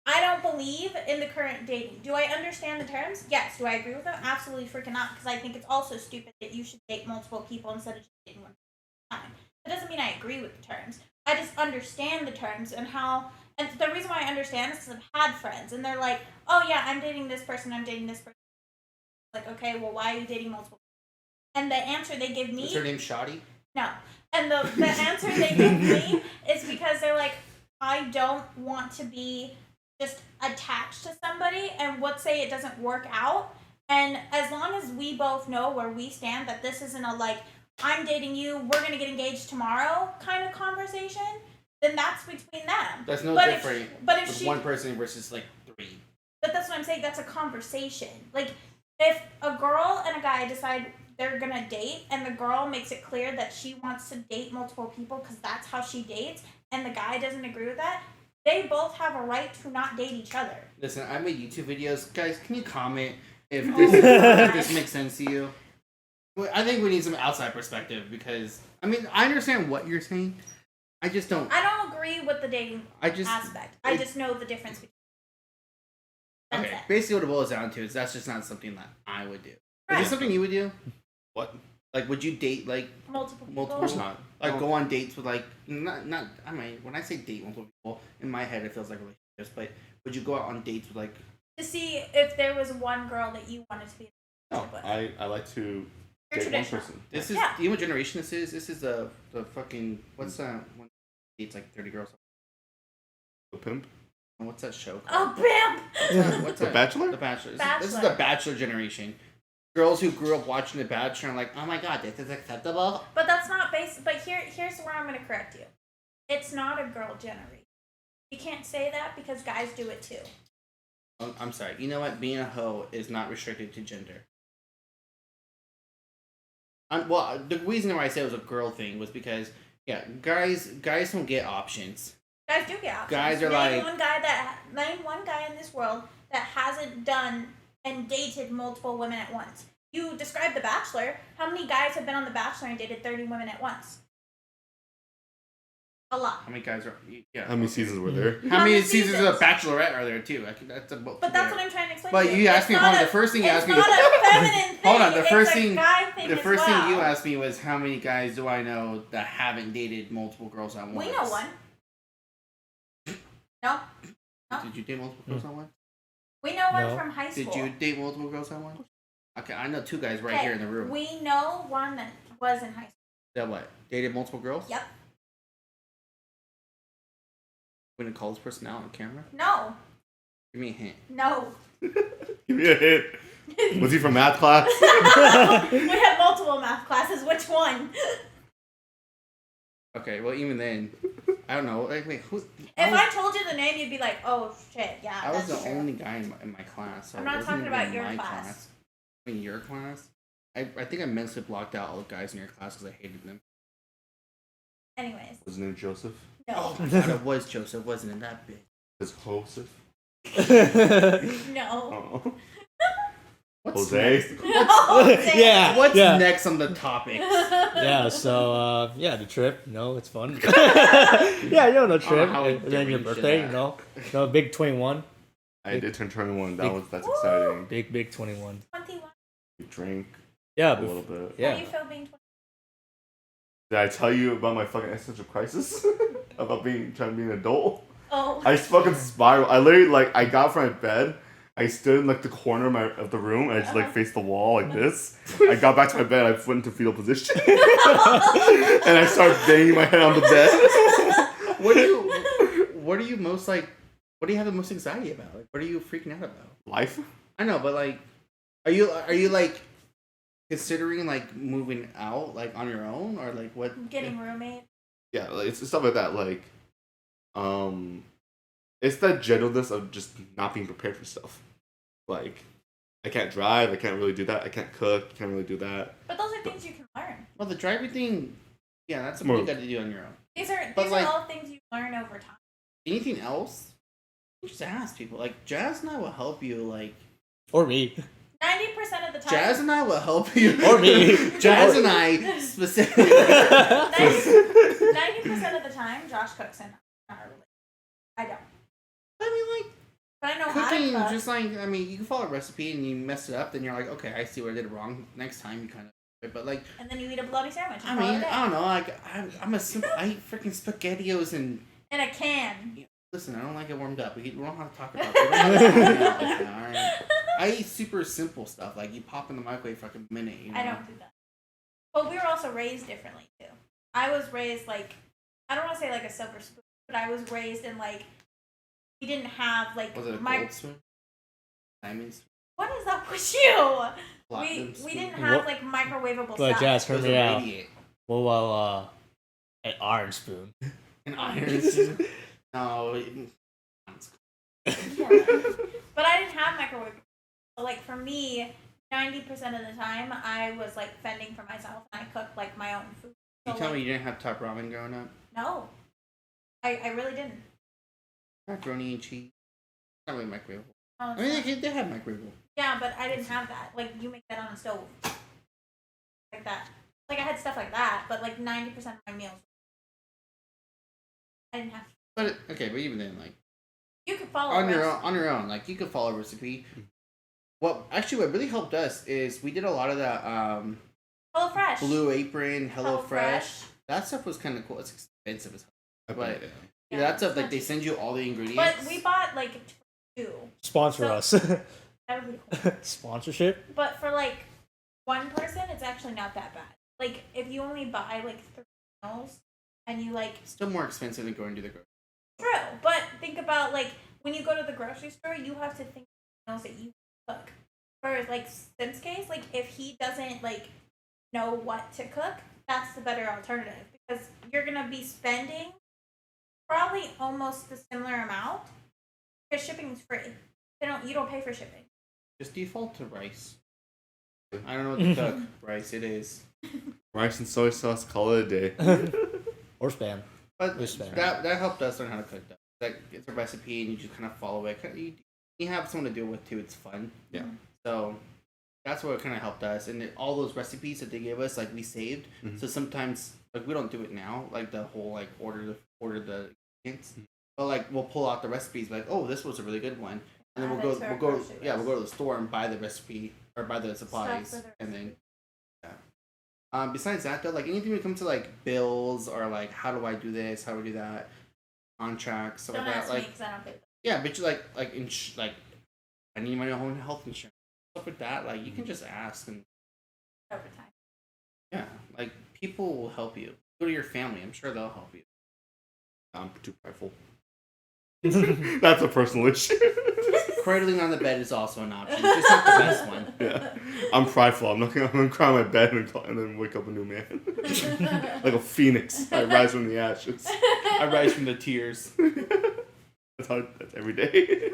I don't believe in the current dating. Do I understand the terms? Yes. Do I agree with them? Absolutely freaking not. Because I think it's also stupid that you should date multiple people instead of just dating one at a time. That doesn't mean I agree with the terms. I just understand the terms and how. And the reason why I understand is because I've had friends and they're like, "Oh yeah, I'm dating this person. I'm dating this person." Like, okay, well, why are you dating multiple people? And the answer they give me. Is her name Shoddy? No. And the answer they give me is because they're like, I don't want to be just attached to somebody, and let's say it doesn't work out. And as long as we both know where we stand, that this isn't a like, I'm dating you, we're going to get engaged tomorrow kind of conversation, then that's between them. That's no But different but if with she, one person versus like 3. but that's what I'm saying, that's a conversation. Like, if a girl and a guy decide they're gonna date, and the girl makes it clear that she wants to date multiple people because that's how she dates, and the guy doesn't agree with that, they both have a right to not date each other. Listen, I made YouTube videos. Guys, can you comment if Oh this, my if this makes sense to you? Well, I think we need some outside perspective because, I mean, I understand what you're saying. I just don't. I don't agree with the dating I just. aspect. I just know the difference between. That's Okay, it. basically what it boils down to is that's just not something that I would do. Is Right. this something you would do? What? Like, would you date, like, Multiple people. multiple- Of course not. like No. go on dates with, like, not, I mean, when I say date multiple people, in my head it feels like relationships, but would you go out on dates with, like, To see if there was one girl that you wanted to be. No, with. I like to You're date one traditional. person. this is, Yeah. do you know what generation this is? This is the fucking, what's that one dates like 30 girls? The pimp. What's that show called? Oh, bam! What's The that? Bachelor? The Bachelor. This is Bachelor. the Bachelor generation. Girls who grew up watching The Bachelor are like, oh my god, this is acceptable. But that's not based. But here's where I'm going to correct you. It's not a girl generation. You can't say that because guys do it too. Oh, I'm sorry. You know what? Being a hoe is not restricted to gender. Well, the reason why I said it was a girl thing was because, yeah, guys don't get options. Guys do get options. Guys are name like- one guy in this world that hasn't done and dated multiple women at once. You described The Bachelor. How many guys have been on The Bachelor and dated 30 women at once? A lot. How many guys are? Yeah. How many seasons were there? How many many seasons seasons? of Bachelorette are there too? That's about. But that's what I'm trying to explain. But to you asked It's me. not Hold on. a- The first thing you asked me. It's not a feminine thing. Hold on, the first it's thing- a guy thing The as first well. thing you asked me was how many guys do I know that haven't dated multiple girls at once? We know one. No, Did you date multiple girls at once? we know one No. from high school. Did you date multiple girls at once? Okay, I know 2 guys right Okay, here in the room. We know one that was in high school. That what? Dated multiple girls? Yep. We didn't call this person out on camera? No, Give me a hint. no. Give me a hint. Was he from math class? We had multiple math classes. Which one? Okay, well even then, I don't know. Like, wait, who? If I told you the name, you'd be like, "Oh shit, yeah." I was that's the true. only guy in my class. So I'm it not wasn't talking about even your my class. I mean, your class? I think I mentally blocked out all the guys in your class because I hated them. Anyways, Was his name Joseph? no, Oh my god, it was Joseph, wasn't it? That bitch. His Joseph? no. Oh. Jose. Yeah. What's yeah. next on the topics? Yeah, so the trip, it's fun. Yeah, the trip, how we and then your deranged birthday, that. big 21, I did turn 21. That's Woo! exciting. big 21. 21. We drank Yeah, a little bit. How yeah. do you feel being 21? Did I tell you about my fucking existential crisis? About trying to be an adult? Oh. I fucking spiraled. I literally I got from my bed. I stood in the corner of the room and I just faced the wall like this. I got back to my bed. I went into fetal position and I started banging my head on the bed. What are you most like? What do you have the most anxiety about? Like, what are you freaking out about? Life. I know, but like, are you like considering like moving out like on your own or like what? Getting roommate. Yeah, it's stuff like that. Like, it's that gentleness of just not being prepared for stuff. Like, I can't drive. I can't really do that. I can't cook. Can't really do that. But those are things you can learn. Well, the driving thing, yeah, that's something you got to do on your own. These are But, like- all things you learn over time. Anything else? You just ask people. Like Jazz and I will help you. Like Or me. 90% of the time. Jazz and I will help you. Or me. Jazz and I specifically. 90% of the time, Josh cooks and not really. I don't. I mean, like But I know cooking, how to cook. just like I mean, you can follow a recipe and you mess it up, then you're like, okay, I see what I did wrong. Next time, you kind of. But like, And then you eat a bloody sandwich. I mean, I don't know. Like, I'm a simple. I eat freaking spaghettios and. In a can. Listen, I don't like it warmed up. We don't have to talk about it. Alright? I eat super simple stuff. Like, you pop in the microwave for like a minute. You know? I don't do that. But we were also raised differently, too. I was raised, like, I don't want to say, like, a silver spoon, but I was raised in, like, we didn't have, like, Was it a gold spoon? Diamond spoon? What is up with you? Platinum We spoon? didn't have, What? like, microwavable But stuff. Jazz, It hear was me a out. radiate. What about an iron spoon? An iron spoon? No. Yeah. But I didn't have microwave. So, like, for me, 90% of the time, I was, like, fending for myself, and I cooked, like, my own food. You So, tell like, me you didn't have top ramen growing up? No. I really didn't. Macaroni and cheese? Not really microwavable. No, I it's mean, not. they have microwavable. Yeah, but I didn't have that. Like, you make that on a stove. Like that. Like, I had stuff like that, but, like, 90% of my meals. I didn't have to. But, okay, but even then, like, You could follow on a your recipe. own, like, you could follow a recipe. What really helped us is we did a lot of that, HelloFresh. Blue Apron, HelloFresh. HelloFresh. That stuff was kind of cool. It's expensive as hell. But, Yeah. yeah, that stuff, it's like, not they cheap. send you all the ingredients. But we bought, like, 2. Sponsor So- us. That would be cool. Sponsorship? But for, like, one person, it's actually not that bad. Like, if you only buy, like, 3 meals, and you, like... Still more expensive than going to the grocery. True, but think about, like, when you go to the grocery store, you have to think of meals that you cook. Whereas, like, Sim's case, like, if he doesn't, like, know what to cook, that's the better alternative. Because you're going to be spending probably almost the similar amount, because shipping is free. You don't pay for shipping. Just default to rice. I don't know what to cook. Rice, it is. Rice and soy sauce, call it a day. Or spam. But It's fair. that helped us learn how to cook. Like, it's a recipe and you just kind of follow it. You have someone to do it with too. It's fun. Yeah. So that's what kind of helped us. And all those recipes that they gave us, like, we saved. Mhm. So sometimes, like, we don't do it now. Like, the whole, like, order the ingredients. But, like, we'll pull out the recipes. Like, oh, this was a really good one. And then Add we'll it to our go grocery list. we'll go to the store and buy the recipe or buy the supplies. for the And then besides that though, like anything when it comes to like bills or like how do I do this, how do I do that, contracts, stuff Don't like that. ask me, Like because I don't pay. yeah, but you like like I need my own health insurance, stuff like that. Like you can just ask and Over time. yeah, like people will help you. Go to your family, I'm sure they'll help you. I'm too prideful. That's a personal issue. Cradling on the bed is also an option, just not the best one. Yeah, I'm prideful. I'm gonna cry on my bed and then wake up a new man, like a phoenix. I rise from the ashes. I rise from the tears. That's every day.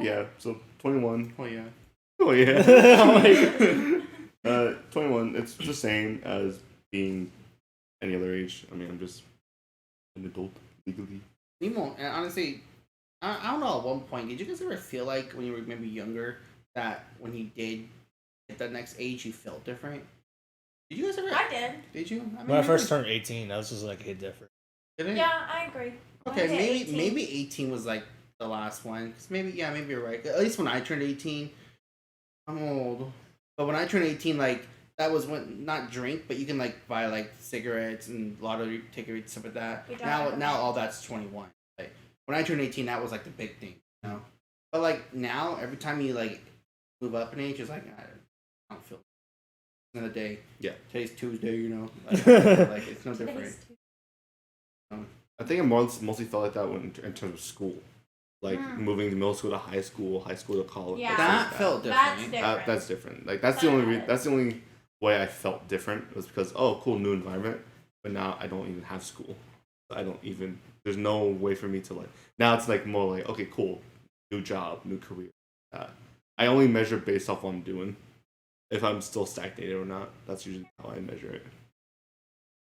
Yeah. So 21. Oh yeah. Oh yeah. Oh my 21. It's the same as being any other age. I mean, I'm just an adult legally. Nemo, and honestly, I don't know. At one point, did you guys ever feel like when you were maybe younger that when he did at the next age, he felt different? Did you guys ever? I did. Did you? I mean, When I first turned 18, I was just like hit different. Did it? Yeah, I agree. When I Okay, hit maybe 18. 18 was like the last one. Cause maybe you're right. At least when I turned 18, I'm old. But when I turned 18, like that was when not drink, but you can like buy like cigarettes and lottery tickets stuff like that. We don't Now recommend. all that's 21. Like when I turned 18, that was like the big thing, you know. But like now, every time you like move up in age, it's like I don't feel. Another day. Yeah. Today's Tuesday, you know. Like it's no different. Today's I think I mostly felt like that when in terms of school, like moving to middle school to high school to college. Yeah. like That felt different. That's different. That's different. Like that's the only way I felt different was because cool, new environment. But now I don't even have school. I don't even. There's no way for me to like. Now it's like more like okay, cool, new job, new career. I only measure based off what I'm doing. If I'm still stagnated or not, that's usually how I measure it.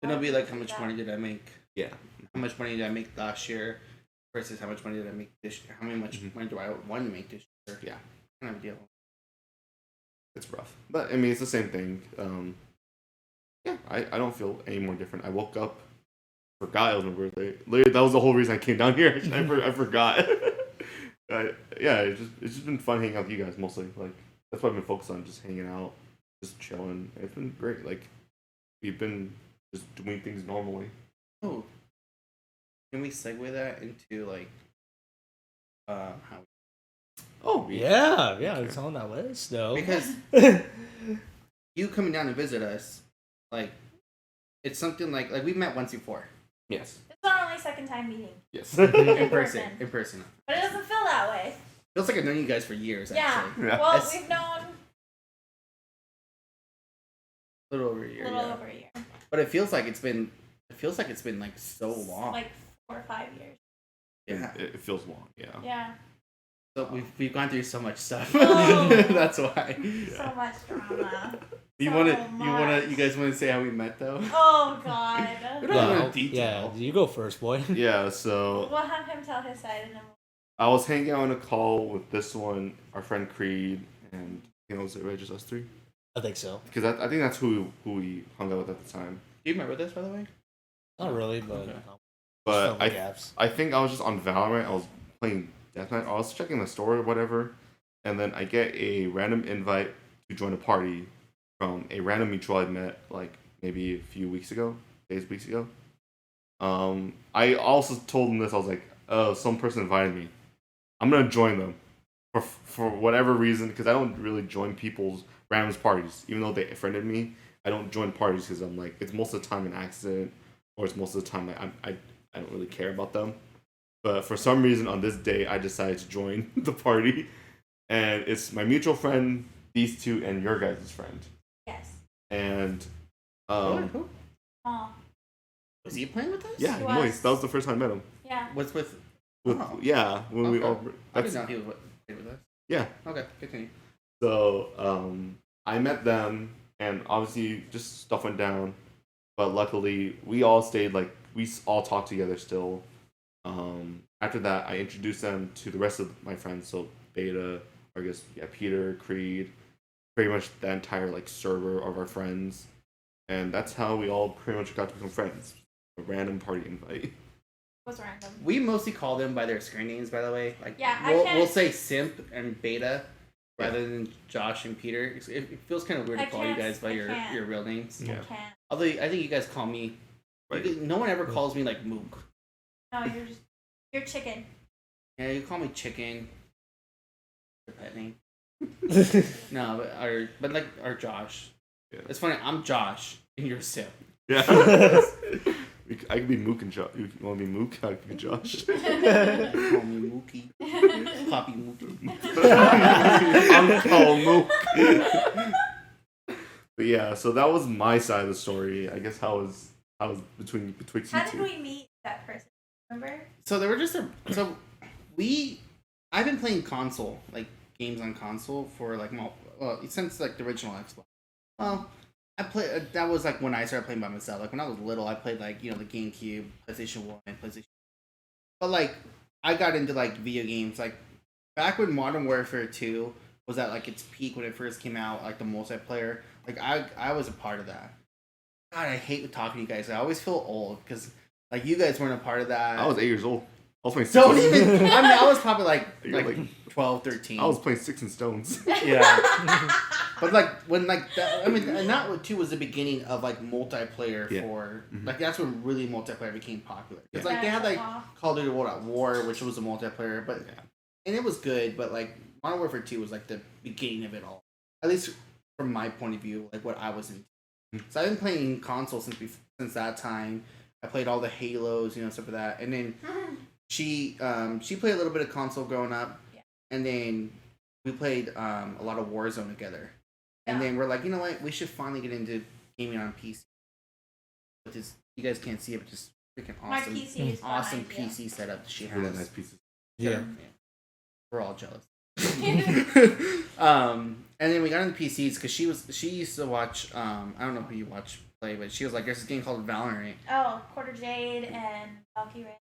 Then it'll be like how much money did I make? Yeah. How much money did I make last year versus how much money did I make this year? How much money do I want to make this year? Yeah. Kind of deal. It's rough. But I mean it's the same thing. Yeah, I don't feel any more different. I woke up, forgot it was my birthday. Literally, that was the whole reason I came down here. I forgot. Yeah, it's just been fun hanging out with you guys mostly. Like that's what I've been focused on, just hanging out, just chilling. It's been great. Like we've been just doing things normally. Oh, can we segue that into like how? Oh Yeah, Okay. it's on that list though. Because you coming down to visit us, like it's something like we met once before Yes. It's our only second time meeting, Yes. in person. In person. but it doesn't feel that way. Feels like I've known you guys for years. Yeah. Actually, Yeah. Well, It's- we've known a little over a year. a little Yeah. over a year, But it feels like it's been. It feels like it's been like so long. like 4 or 5 years. yeah. It feels long. Yeah. Yeah. So we've gone through so much stuff. Oh. That's why. So much drama. You So wanna much. you guys wanna say how we met though? Oh God. We don't have Well, no detail. yeah, you go first, boy. Yeah. So We'll have him tell his side and then I was hanging out on a call with this one, our friend Creed, and was it right, just us three? I think so. Because I think that's who we hung out with at the time. Do you remember this, by the way? Not really, but Okay. But filling gaps. I think I was just on Valorant. I was playing Deathmatch. I was checking the store or whatever, and then I get a random invite to join a party from a random mutual I met like maybe a few weeks ago, weeks ago. I also told him this. I was like, "Oh, some person invited me. I'm gonna join them for whatever reason because I don't really join people's randoms parties, even though they friended me. I don't join parties because I'm like it's most of the time an accident, or it's most of the time like I don't really care about them. But for some reason on this day, I decided to join the party, and it's my mutual friend, these two, and your guys' friend. yes. And Who? Oh, Was he playing with us? yeah, He Moist. was. That was the first time I met him. yeah. What's with? With, Oh. yeah, when we Okay. all. I That's, didn't know he was playing with us. yeah. Okay, continue. So I met them, and obviously just stuff went down. But luckily, we all stayed like we all talked together still. After that, I introduced them to the rest of my friends. So Beta, I guess, yeah, Peter, Creed, pretty much the entire like server of our friends, and that's how we all pretty much got to become friends. A random party invite. Was random. We mostly call them by their screen names, by the way. Like, Yeah, I we'll, can't- we'll say Simp and Beta rather than Josh and Peter. It feels kind of weird to I call you can't- guys by I your can't. real names. Yeah. I can't. Although I think you guys call me. Right. No one ever calls me like Mook. No, you're chicken. Yeah, you call me Chicken. Your pet name. No, but like our Josh. Yeah. It's funny. I'm Josh and you're Simp. Yeah. I could be Mook and Josh. You want to be Mook? I could be Josh. Call me Mookie. Poppy Mookie. Uncle Mook. But yeah, so that was my side of the story. I guess how was betwixt you How did two. we meet that person? Remember? So there were just I've been playing console, like games on console for like since like the original Xbox. Well, I played that was like when I started playing by myself. Like when I was little, I played like the GameCube, PlayStation 1, PlayStation. But like I got into like video games like back when Modern Warfare 2 was at like its peak when it first came out, like the multiplayer. Like I was a part of that. God, I hate talking to you guys. I always feel old because like you guys weren't a part of that. I was 8 years old. I was playing Don't Sticks. even. I mean, I was probably You're like 12, 13. I was playing Sticks and Stones. Yeah. But like when like that, I mean, and that too was the beginning of like multiplayer Yeah. for Mhm. like that's when really multiplayer became popular. It's Yeah. like they had like Aw. Call of Duty World at War, which was a multiplayer, but Yeah. and it was good. But like Modern Warfare 2 was like the beginning of it all, at least from my point of view, like what I was in. Mhm. So I've been playing console since that time. I played all the Halos, stuff like that, and then she played a little bit of console growing up, Yeah. and then we played a lot of Warzone together. And Yeah. then we're like, you know what? We should finally get into gaming on PC. Which is, you guys can't see it, but just freaking My awesome, PC is awesome behind you. PC setup that she has. Really nice pieces. Yeah. We're all jealous. And then we got into PCs because she used to watch. I don't know who you watch play, but she was like, "There's this game called Valorant." Oh, Quarter Jade and Valkyrie.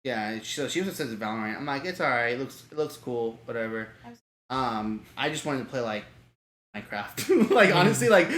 Yeah, so she was says Valorant. I'm like, it's alright. It looks cool. Whatever. I just wanted to play like Minecraft. Like honestly, like I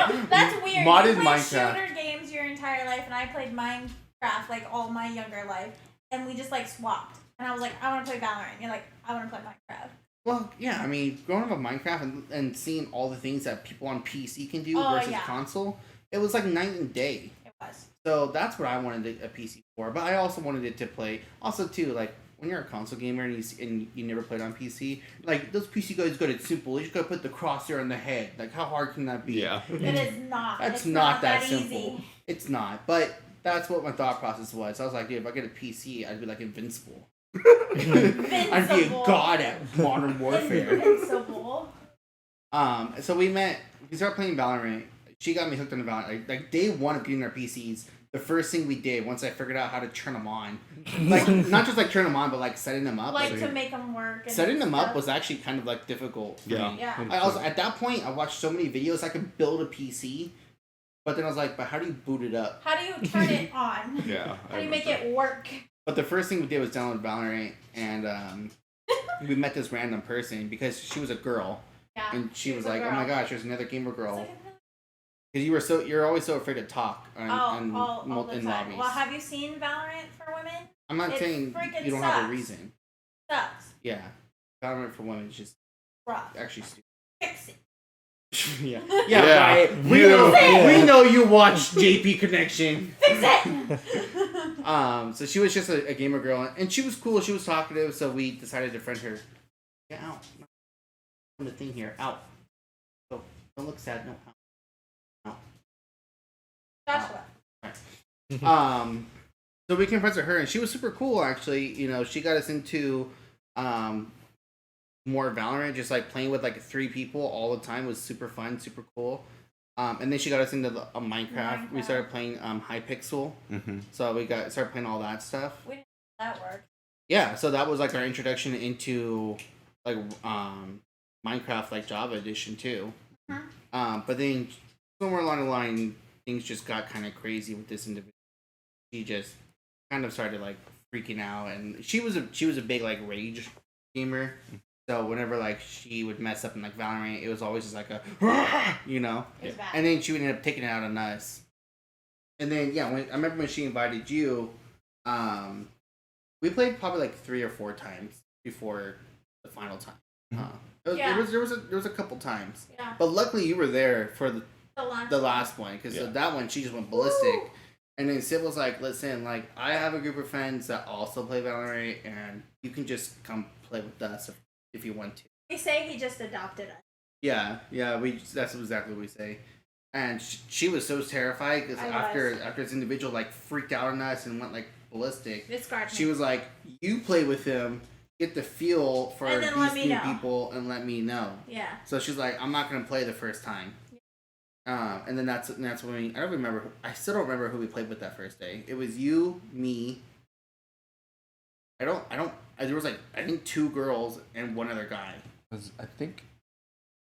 know that's weird. Modded You played Minecraft. shooter games your entire life, and I played Minecraft like all my younger life, and we just like swapped. And I was like, I want to play Valorant. And you're like, I want to play Minecraft. Well, yeah. I mean, growing up with Minecraft and seeing all the things that people on PC can do Oh, versus yeah. console, it was like night and day. It was. So that's what I wanted a PC for. But I also wanted it to play. Also, too, like when you're a console gamer and you never played on PC, like those PC guys got it simple. You just gotta put the crosshair on the head. Like how hard can that be? Yeah. It is not. That's It's not that easy. simple. It's not. But that's what my thought process was. I was like, dude, if I get a PC, I'd be like invincible. I'd be a Invincible. god at Modern Warfare. Invincible. So we started playing Valorant. She got me hooked on the Valorant. Like day one of getting our PCs, the first thing we did once I figured out how to turn them on, like not just like turn them on, but like setting them up. Like to make them work. And setting them stuff. up was actually kind of like difficult for Yeah. me. Yeah. I also at that point I watched so many videos I could build a PC, but then I was like, but how do you boot it up? How do you turn it on? Yeah. How do you make it work? But the first thing we did was download Valorant, and we met this random person because she was a girl, Yeah. and she was a like, "Oh girl. my gosh, there's another gamer It's girl." like, Because you're always so afraid to talk all in the in time. lobbies. Well, have you seen Valorant for women? I'm not it saying freaking you don't have a sucks. reason. Sucks. Yeah, Valorant for women is just Rough. actually stupid. Fix it. Yeah, Yeah. right. We Yeah. know, Yeah. we know you watch JP Connection. Fix it. So she was just a gamer girl, and she was cool. She was talkative, so we decided to friend her. Get out. On the thing here, out. So don't look sad. No, out. Joshua. So we confronted her, and she was super cool. Actually, she got us into more Valorant. Just like playing with like 3 people all the time was super fun, super cool. And then she got us into Minecraft. We started playing Hypixel. Mm-hmm. So we started playing all that stuff. That worked. Yeah, so that was like our introduction into like Minecraft, like Java Edition too. But then somewhere along the line, things just got kind of crazy with this individual. She just kind of started like freaking out, and she was a big like rage gamer. So whenever like she would mess up in like Valorant, it was always just like a It was bad. and then she would end up taking it out on us. And then I remember when she invited you, we played probably like 3 or 4 times before the final time. Yeah. There was a couple times, Yeah. but luckily you were there for The the last one because Yeah. that one she just went ballistic. Woo! And then Sid was like, "Listen, like I have a group of friends that also play Valorant, and you can just come play with us if you want to." We say he just adopted us. Yeah, that's exactly what we say. And she was so terrified because I after was. this individual like freaked out on us and went like ballistic, It scarred me. she was like, "You play with him, get the feel for And then let these me new know." people, and let me know." Yeah. So she's like, "I'm not gonna play the first time." And then that's when I don't remember. I still don't remember who we played with that first day. It was you, me. There was like I think 2 girls and 1 other guy. I think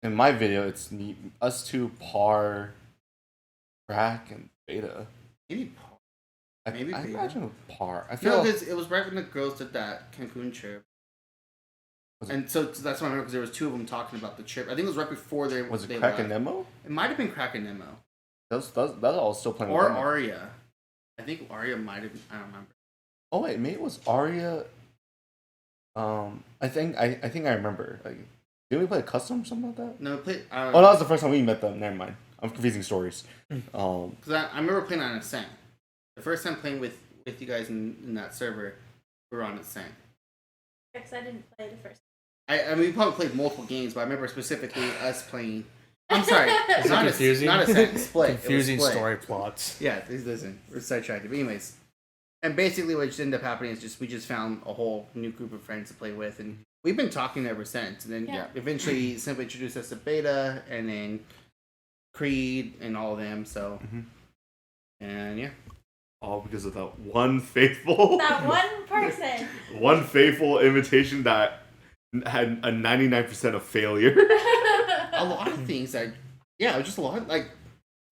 in my video it's me, us 2, Par, Crack, and Beta. Maybe Maybe I Beta. imagine with Par. I no, feel because it was right when the girls did that Cancun trip. And so that's what I remember because there was two of them talking about the trip. I think it was right before they Was it they Crack and left. Nemo? It might have been Crack and Nemo That's all still playing. or with them. Arya. I think Arya might have. I don't remember. Oh wait, maybe it was Arya. I think I remember. Like, didn't we play a custom or something like that? No, play. Oh, that was the first time we met them. Never mind. I'm confusing stories. Because I remember playing on Ascent. The first time playing with you guys in that server, we were on Ascent. Because I didn't play the first. I mean, we probably played multiple games, but I remember specifically us playing. I'm sorry, Is it not confusing? Not Ascent. Split. It was Confusing Split. story plots. Yeah, listen, we're sidetracked. But anyways, and basically what just ended up happening is we just found a whole new group of friends to play with, and we've been talking ever since. And then Yeah. eventually simply introduced us to Beta, and then Creed, and all of them. So, and yeah, All because of that one faithful, That one person. one faithful invitation that had a 99% of failure. a lot of things that it was just a lot like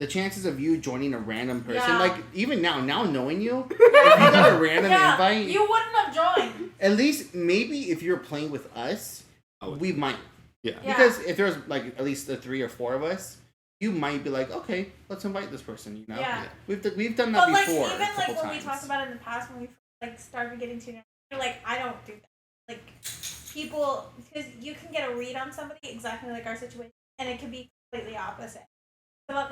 the chances of you joining a random person, Yeah. like even now knowing you, if you got a random invite, you wouldn't have joined. at least maybe if you're playing with us, we might. Yeah. Yeah. Because if there's like at least the 3 or 4 of us, you might be like, okay, let's invite this person. You know, Yeah. we've done that But like before. even a couple like when times. we talked about it in the past when we like started getting to know, you're like, I don't do that. Like people, because you can get a read on somebody exactly like our situation, and it can be completely opposite. So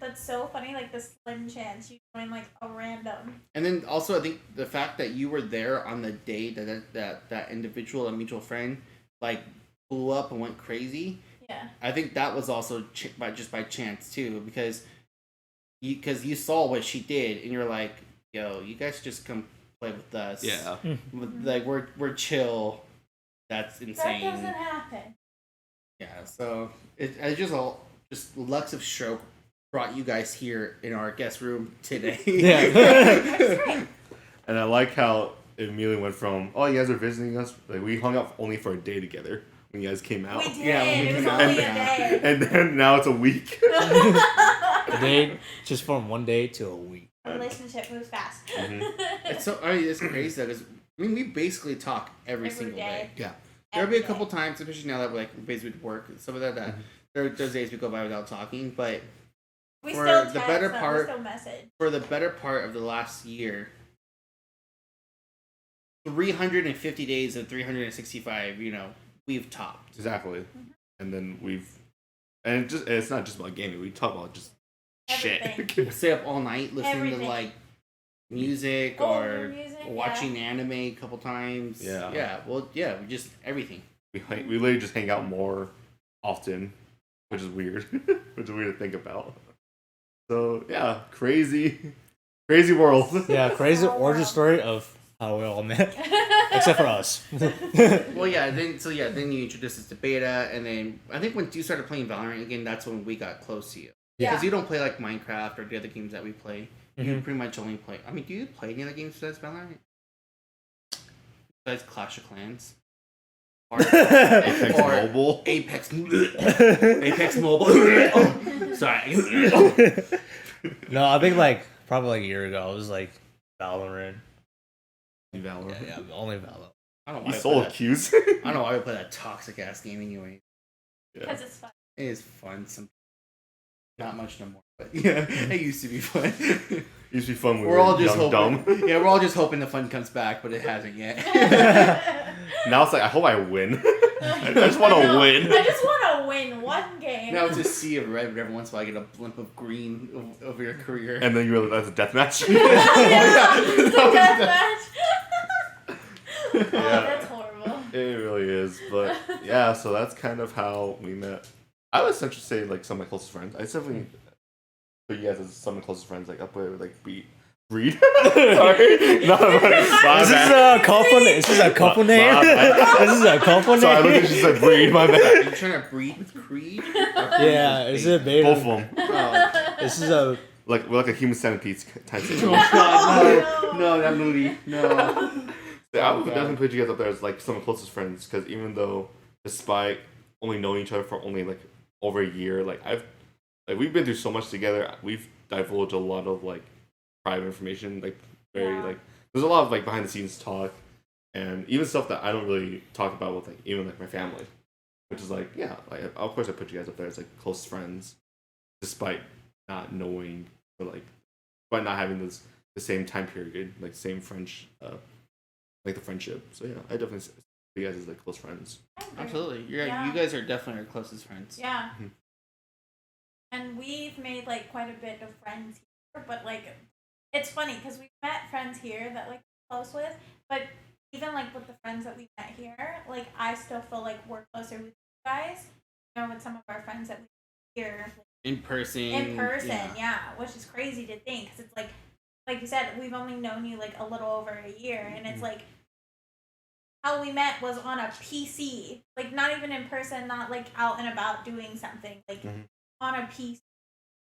that's so funny. Like the slim chance you join like a random. And then also, I think the fact that you were there on the day that individual, a mutual friend, like blew up and went crazy. Yeah. I think that was also by chance too, because you saw what she did, and you're like, "Yo, you guys just come play with us." Yeah. Like we're chill. That's insane. That doesn't happen. Yeah. So it's just Lux of Stroke brought you guys here in our guest room today. Yeah. That's great. And I like how it immediately went from, oh, you guys are visiting us. Like, we hung out only for a day together when you guys came out. We did. Yeah, when we It was came out. only a day. And then now it's a week. A day just from one day to a week. A relationship moves fast. It's crazy though, because I mean we basically talk every single day. Yeah. There'll be a Every couple day. times, especially now that we're like basically work and stuff like that. There's days we go by without talking, but We for still the text better them, part- we still message. for the better part of the last year, 350 days of 365, we've talked. Exactly. And then it's not just about gaming. We talk about just Everything. shit. Stay up all night listening Everything. to like music Older or music, watching anime a couple times. Yeah. Yeah. Well, yeah, we just everything. We literally just hang out more often, which is weird. Which is weird to think about. So yeah, crazy world. Yeah, crazy Oh, origin wow. story of how we all met, except for us. Well, yeah. Then you introduced us to Beta, and then I think when you started playing Valorant again, that's when we got close to you. Yeah. Because you don't play like Minecraft or the other games that we play. You Mhm. pretty much only play. I mean, do you play any other games besides Valorant? Besides Clash of Clans. Or Apex or Mobile. Apex. Apex Mobile. Oh, sorry. No, I think like probably like a year ago, it was like Valorant. Valorant. Yeah, only Valorant. I don't know You why I sold play that. cues. I don't know why we play that toxic ass game anyway. Because it's fun. It is fun. Not much no more, but yeah, it used to be fun. Used to be fun when we We're were all just young, hoping. dumb. Yeah, we're all just hoping the fun comes back, but it hasn't yet. Now it's like, I hope I win. I just want to No, win. I just want to win one game. Now it's a sea of red, but every once in a while I get a blimp of green over your career. And then you realize that's a deathmatch. Yeah, it's a deathmatch. Oh, Yeah. that's horrible. It really is. But yeah, so that's kind of how we met. I would essentially say like some of my closest friends. I definitely put you guys as some of my closest friends, like up with like Breed. Sorry. No, my Is this bad. a couple? Is this a couple My name? bad. This is a couple So I looked name. at you and said Breed, my Are bad. you trying to breed with Creed? Yeah, is it beta? Both of them. Oh, This is a Like, we're like a human centipede type oh situation. God, Oh, no, that movie, no. Yeah, I would God. definitely put you guys up there as like some of my closest friends, because even though, despite only knowing each other for only like over a year, like we've been through so much together. We've divulged a lot of like private information, like very Yeah. like there's a lot of like behind the scenes talk, and even stuff that I don't really talk about with like even like my family, which is like yeah, like of course I put you guys up there as like close friends, despite not knowing or like, despite not having the same time period, like same French, like the friendship. So yeah, I definitely see you guys as like close friends. Absolutely. Yeah. You guys are definitely our closest friends. Yeah. Mhm. And we've made like quite a bit of friends here, but like it's funny because we've met friends here that like we're close with, but even like with the friends that we met here, like I still feel like we're closer with you guys, with some of our friends that we met here In person. yeah, which is crazy to think because it's like you said, we've only known you like a little over a year, and it's like how we met was on a PC, like not even in person, not like out and about doing something, like on a PC.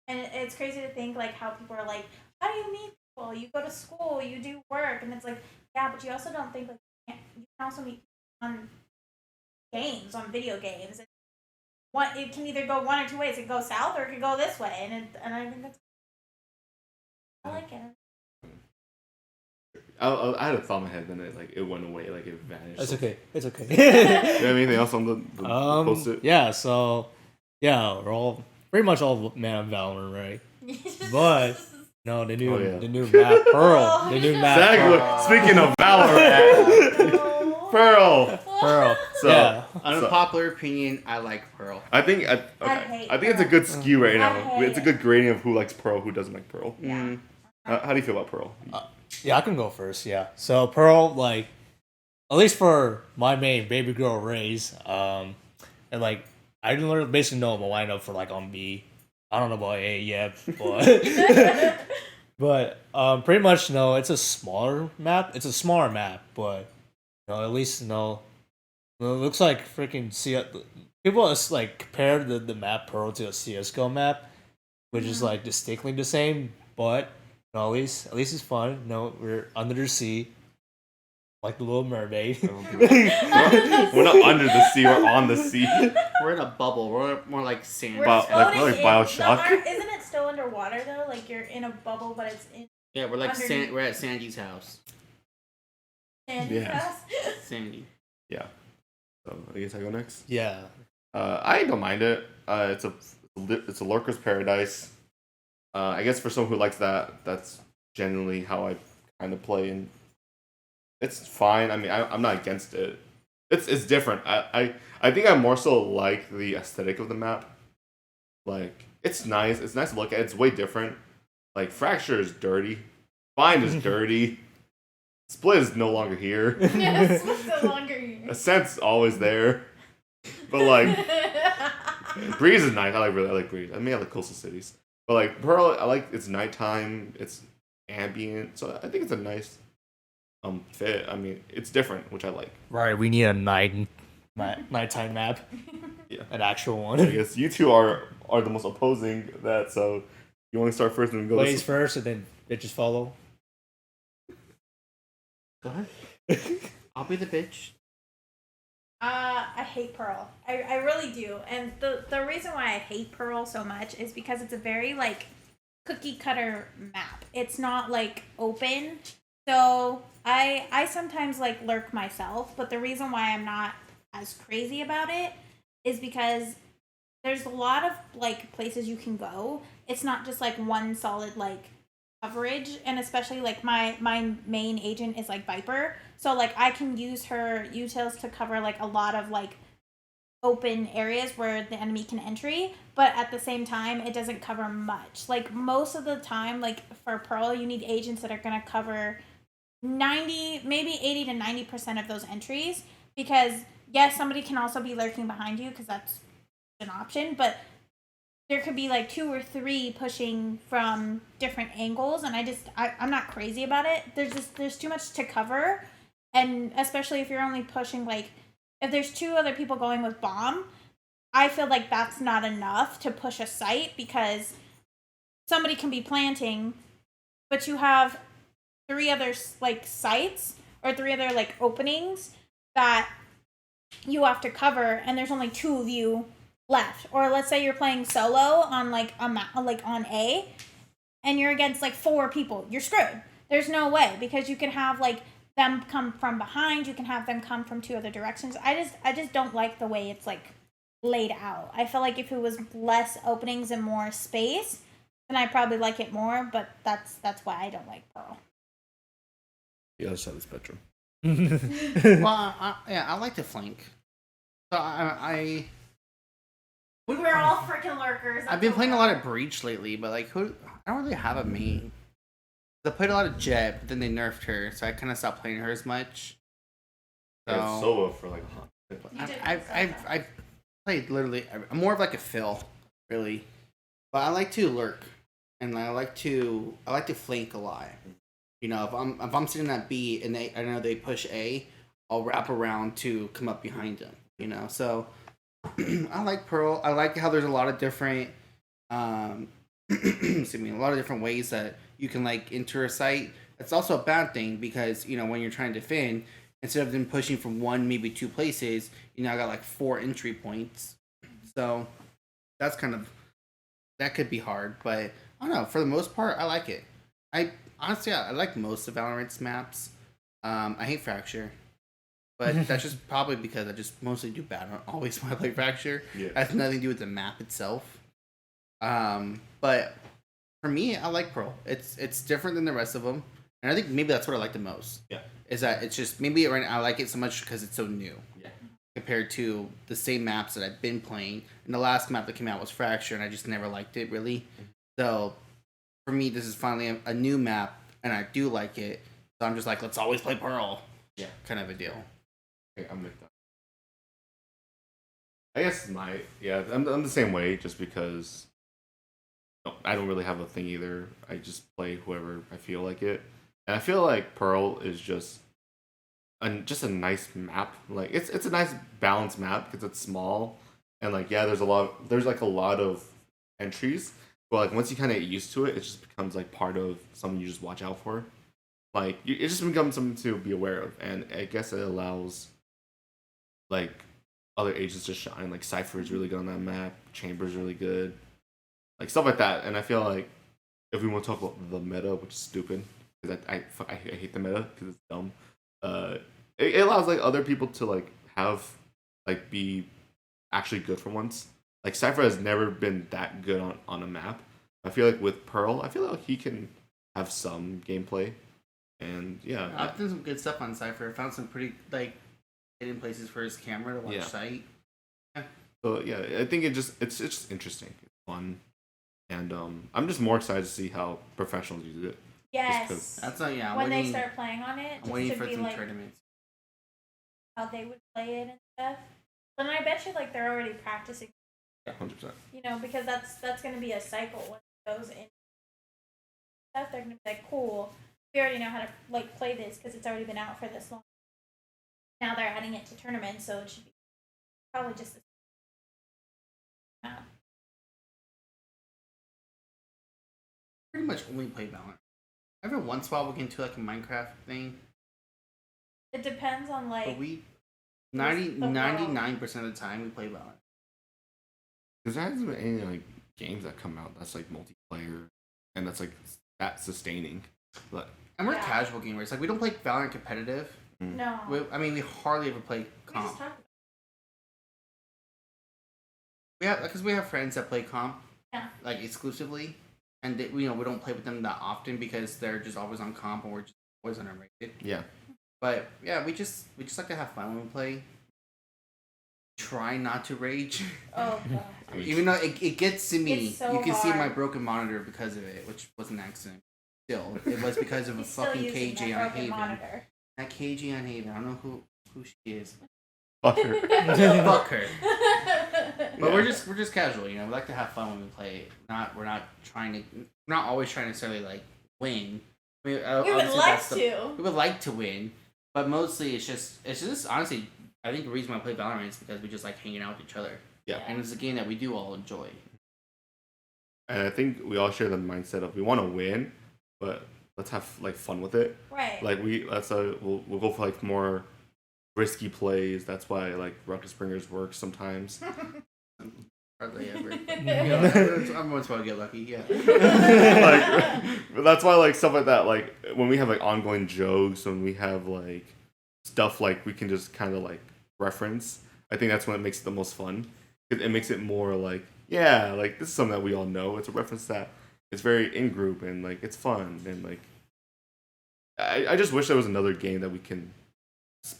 And it's crazy to think like how people are like, how do you meet people? You go to school, you do work, and it's like, yeah, but you also don't think like you can also meet on games, on video games. And it can either go one or two ways. It can go south or it can go this way, and I think that's I like it. I had a thought in my head, then it went away, like it vanished. It's okay. It's okay. You have anything else on the post it? Yeah. So yeah, we're all pretty much all man of Valorant, right? But no, the new the new map Pearl, the new map. Exactly. Speaking of Valorant, Pearl. So, yeah. Unpopular opinion, I like Pearl. I think hate it's a good skew right now. hate It's a good grading of who likes Pearl, who doesn't like Pearl. Yeah. How do you feel about Pearl? Yeah, I can go first. Yeah. So Pearl, like, at least for my main baby girl Raze, and like I didn't basically know I'm a lineup for like on B. I don't know about A yet, but pretty much no. It's a smaller map. It's a smaller map, but at least it looks like freaking people just like compared the map Pearl to a CS:GO map, which is like distinctly the same, but. No, at least it's fun. No, we're under the sea, like the Little Mermaid. We're not under the sea. We're on the sea. We're in a bubble. We're more like sand. We're like Bioshock. Isn't it still underwater though? Like you're in a bubble, but it's in. Yeah, we're like we're at Sandy's house. Sandy's house. Sandy. Yeah. So I guess I go next. Yeah. I don't mind it. It's a lurker's paradise. I guess for someone who likes that, that's generally how I kind of play, and it's fine. I mean, I'm not against it. It's different. I think I more so like the aesthetic of the map. Like, it's nice. It's nice to look at. It's way different. Like, Fracture is dirty. Find is dirty. Split is no longer here. Yeah, Split's no longer here. Ascent's always there. But, like, Breeze is nice. I like Breeze. I mean, I like coastal cities. But like Pearl, I like it's nighttime, it's ambient, so I think it's a nice fit. I mean, it's different, which I like. Right, we need a nighttime map. Yeah, an actual one. I guess you two are the most opposing that. So you want to start first and go. Ladies first, and then bitches follow. Go ahead. I'll be the bitch. I hate Pearl. I really do. And the reason why I hate Pearl so much is because it's a very, like, cookie cutter map. It's not, like, open. So I sometimes, like, lurk myself. But the reason why I'm not as crazy about it is because there's a lot of, like, places you can go. It's not just, like, one solid, like, coverage. And especially, like, my main agent is, like, Viper. So, like, I can use her utils to cover, like, a lot of, like, open areas where the enemy can entry. But at the same time, it doesn't cover much. Like, most of the time, like, for Pearl, you need agents that are going to cover 90, maybe 80 to 90% of those entries. Because, yes, somebody can also be lurking behind you because that's an option. But there could be, like, 2 or 3 pushing from different angles. And I'm not crazy about it. There's too much to cover. And especially if you're only pushing, like, if there's 2 other people going with bomb, I feel like that's not enough to push a site because somebody can be planting, but you have 3 other, like, sites or 3 other, like, openings that you have to cover, and there's only 2 of you left. Or let's say you're playing solo on, like, on A, and you're against, like, 4 people. You're screwed. There's no way because you can have, like, them come from behind. You can have them come from two other directions. I just don't like the way it's like laid out. I feel like if it was less openings and more space, then I probably like it more. But that's why I don't like Pearl. The other side of the spectrum. Well, I like to flank. So We're all freaking lurkers. I've been playing a lot of Breach lately, but like, I don't really have a main. I played a lot of Jet, but then they nerfed her, so I kind of stopped playing her as much. So Yeah, solo for like a hot. I've played literally. I'm more of like a Phil, really, but I like to lurk, and I like to flank a lot. You know, if I'm sitting at B and I know they push A, I'll wrap around to come up behind them. You know, so I like Pearl. I like how there's a lot of different, excuse me, a lot of different ways that you can like enter a site. It's also a bad thing because you know when you're trying to defend, instead of them pushing from one maybe two places, you now got like 4 entry points. So that's that could be hard, but I don't know. For the most part, I like it. Honestly, I like most of Valorant's maps. I hate Fracture, but that's just probably because I just mostly do bad on always when I play Fracture. Yeah. It has nothing to do with the map itself. But for me, I like Pearl. It's different than the rest of them, and I think maybe that's what I like the most. Yeah. Is that it's just maybe right now I like it so much because it's so new. Yeah. Compared to the same maps that I've been playing, and the last map that came out was Fracture, and I just never liked it really. So for me, this is finally a new map, and I do like it. So I'm just like, let's always play Pearl. Yeah. Kind of a deal. Okay, I'm with that. I guess I'm the same way just because I don't really have a thing either. I just play whoever I feel like it. And I feel like Pearl is just a nice map. Like it's a nice balanced map because it's small and like there's a lot of entries. But like once you kind of get used to it, it just becomes like part of something you just watch out for. Like it just becomes something to be aware of, and I guess it allows like other agents to shine. Like Cypher is really good on that map. Chamber's really good, like stuff like that. And I feel like if we want to talk about the meta, which is stupid because I hate the meta because it's dumb. It allows like other people to like have like be actually good for once. Like Cypher has never been that good on a map. I feel like with Pearl, I feel like he can have some gameplay. And yeah, I've done some good stuff on Cypher. I found some pretty like hidden places for his camera to watch sight. Yeah. So yeah, I think it's just interesting, it's fun, and I'm just more excited to see how professionals use it. Yes. That's not when they start playing on it, I'm just waiting to for be some like tournaments. how they would play it and stuff. But then I bet you like they're already practicing. 100%. You know, because that's going to be a cycle when it goes in. Stuff they're going to be like, cool. We already know how to like play this because it's already been out for this long. Now they're adding it to tournaments, so it should be probably just the same. Pretty much only play Valorant. Every once in a while we get into like a Minecraft thing. It depends on like. But we the 99% of the time we play Valorant. Because there hasn't been any like games that come out that's like multiplayer and that's like that sustaining. But And we're casual gamers. Like we don't play Valorant competitive. No. We hardly ever play We just comp. talked about Because we have friends that play comp. Yeah. Like exclusively, and they, we don't play with them that often because they're just always on comp and we're just always unrated. yeah, But yeah, we just like to have fun when we play. Try not to rage. Oh god. Even though it gets to me, It's so you can see my hard. broken monitor because of it, which was an accident. Still, it was because of a He's still fucking using KJ that on broken Haven. monitor. That KJ on Haven. I don't know who she is. fucker. Fuck her. But Yeah. we're just casual, We like to have fun when we play. We're not always trying to necessarily like win. We would obviously like that's to. we would like to win, but mostly it's just honestly. I think the reason why I play Valorant is because we just like hanging out with each other. Yeah. And it's a game that we do all enjoy. And I think we all share the mindset of we want to win, but let's have like fun with it. Right. Like we'll go for like more risky plays. That's why like Ruckus Bringers work sometimes. Hardly ever. Yeah. I'm once about to get lucky. Yeah. But that's why like stuff like that, like when we have like ongoing jokes, when we have like stuff like we can just kind of like reference, I think that's when it makes it the most fun. It makes it more like, yeah, like this is something that we all know. It's a reference that it's very in group and like it's fun and like I just wish there was another game that we can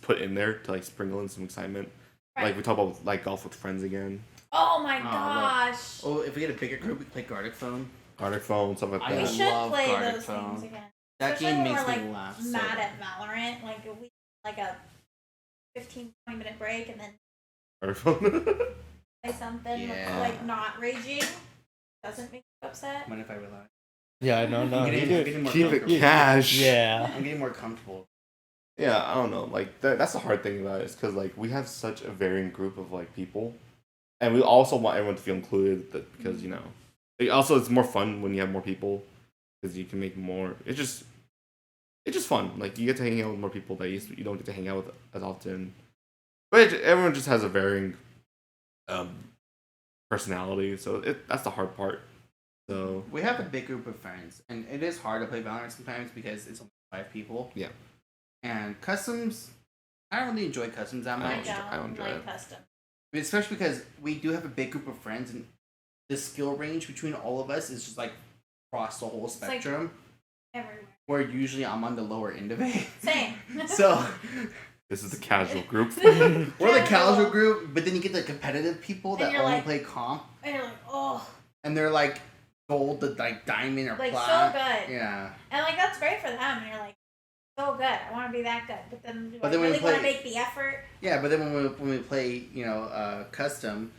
put in there to like sprinkle in some excitement. Right. Like we talk about like golf with friends again, Oh my Oh, gosh. Oh, if we get a bigger group, we can play Gartic Phone. Arctic phone, stuff like I We that. should love play Gartic those Phone. games again. That Especially game when makes we're, me like, laugh. So mad bad. at Valorant. Like a 15-20 minute break and then Arctic phone. play something Yeah. like not raging. Doesn't make you upset. Mind if I relax? Yeah, no, I'm getting more Keep it comfortable. cash. Yeah. I'm getting more comfortable. Yeah, I don't know. Like that's the hard thing about it is because like we have such a varying group of like people, and we also want everyone to feel included. Because you know, also it's more fun when you have more people because you can make more. It's just fun. Like you get to hang out with more people that you don't get to hang out with as often. But everyone just has a varying personality, so that's the hard part. So We have a big group of friends, and it is hard to play Valorant sometimes because it's only 5 people. Yeah. And customs, I don't really enjoy customs that I much. I don't enjoy like it. custom. Especially because we do have a big group of friends, and the skill range between all of us is just like across the whole like- spectrum. Everywhere. Where usually I'm on the lower end of it. Same. So this is the casual group. we're the casual group, but then you get the competitive people And that you're only like- play comp, And you're like, oh, and they're like gold to like diamond or like plat. so good. Yeah. And like that's great for them. And you're like, so good. I want to be that good. But then do But I then when really we want to play- make the effort? Yeah, but then when we play, custom,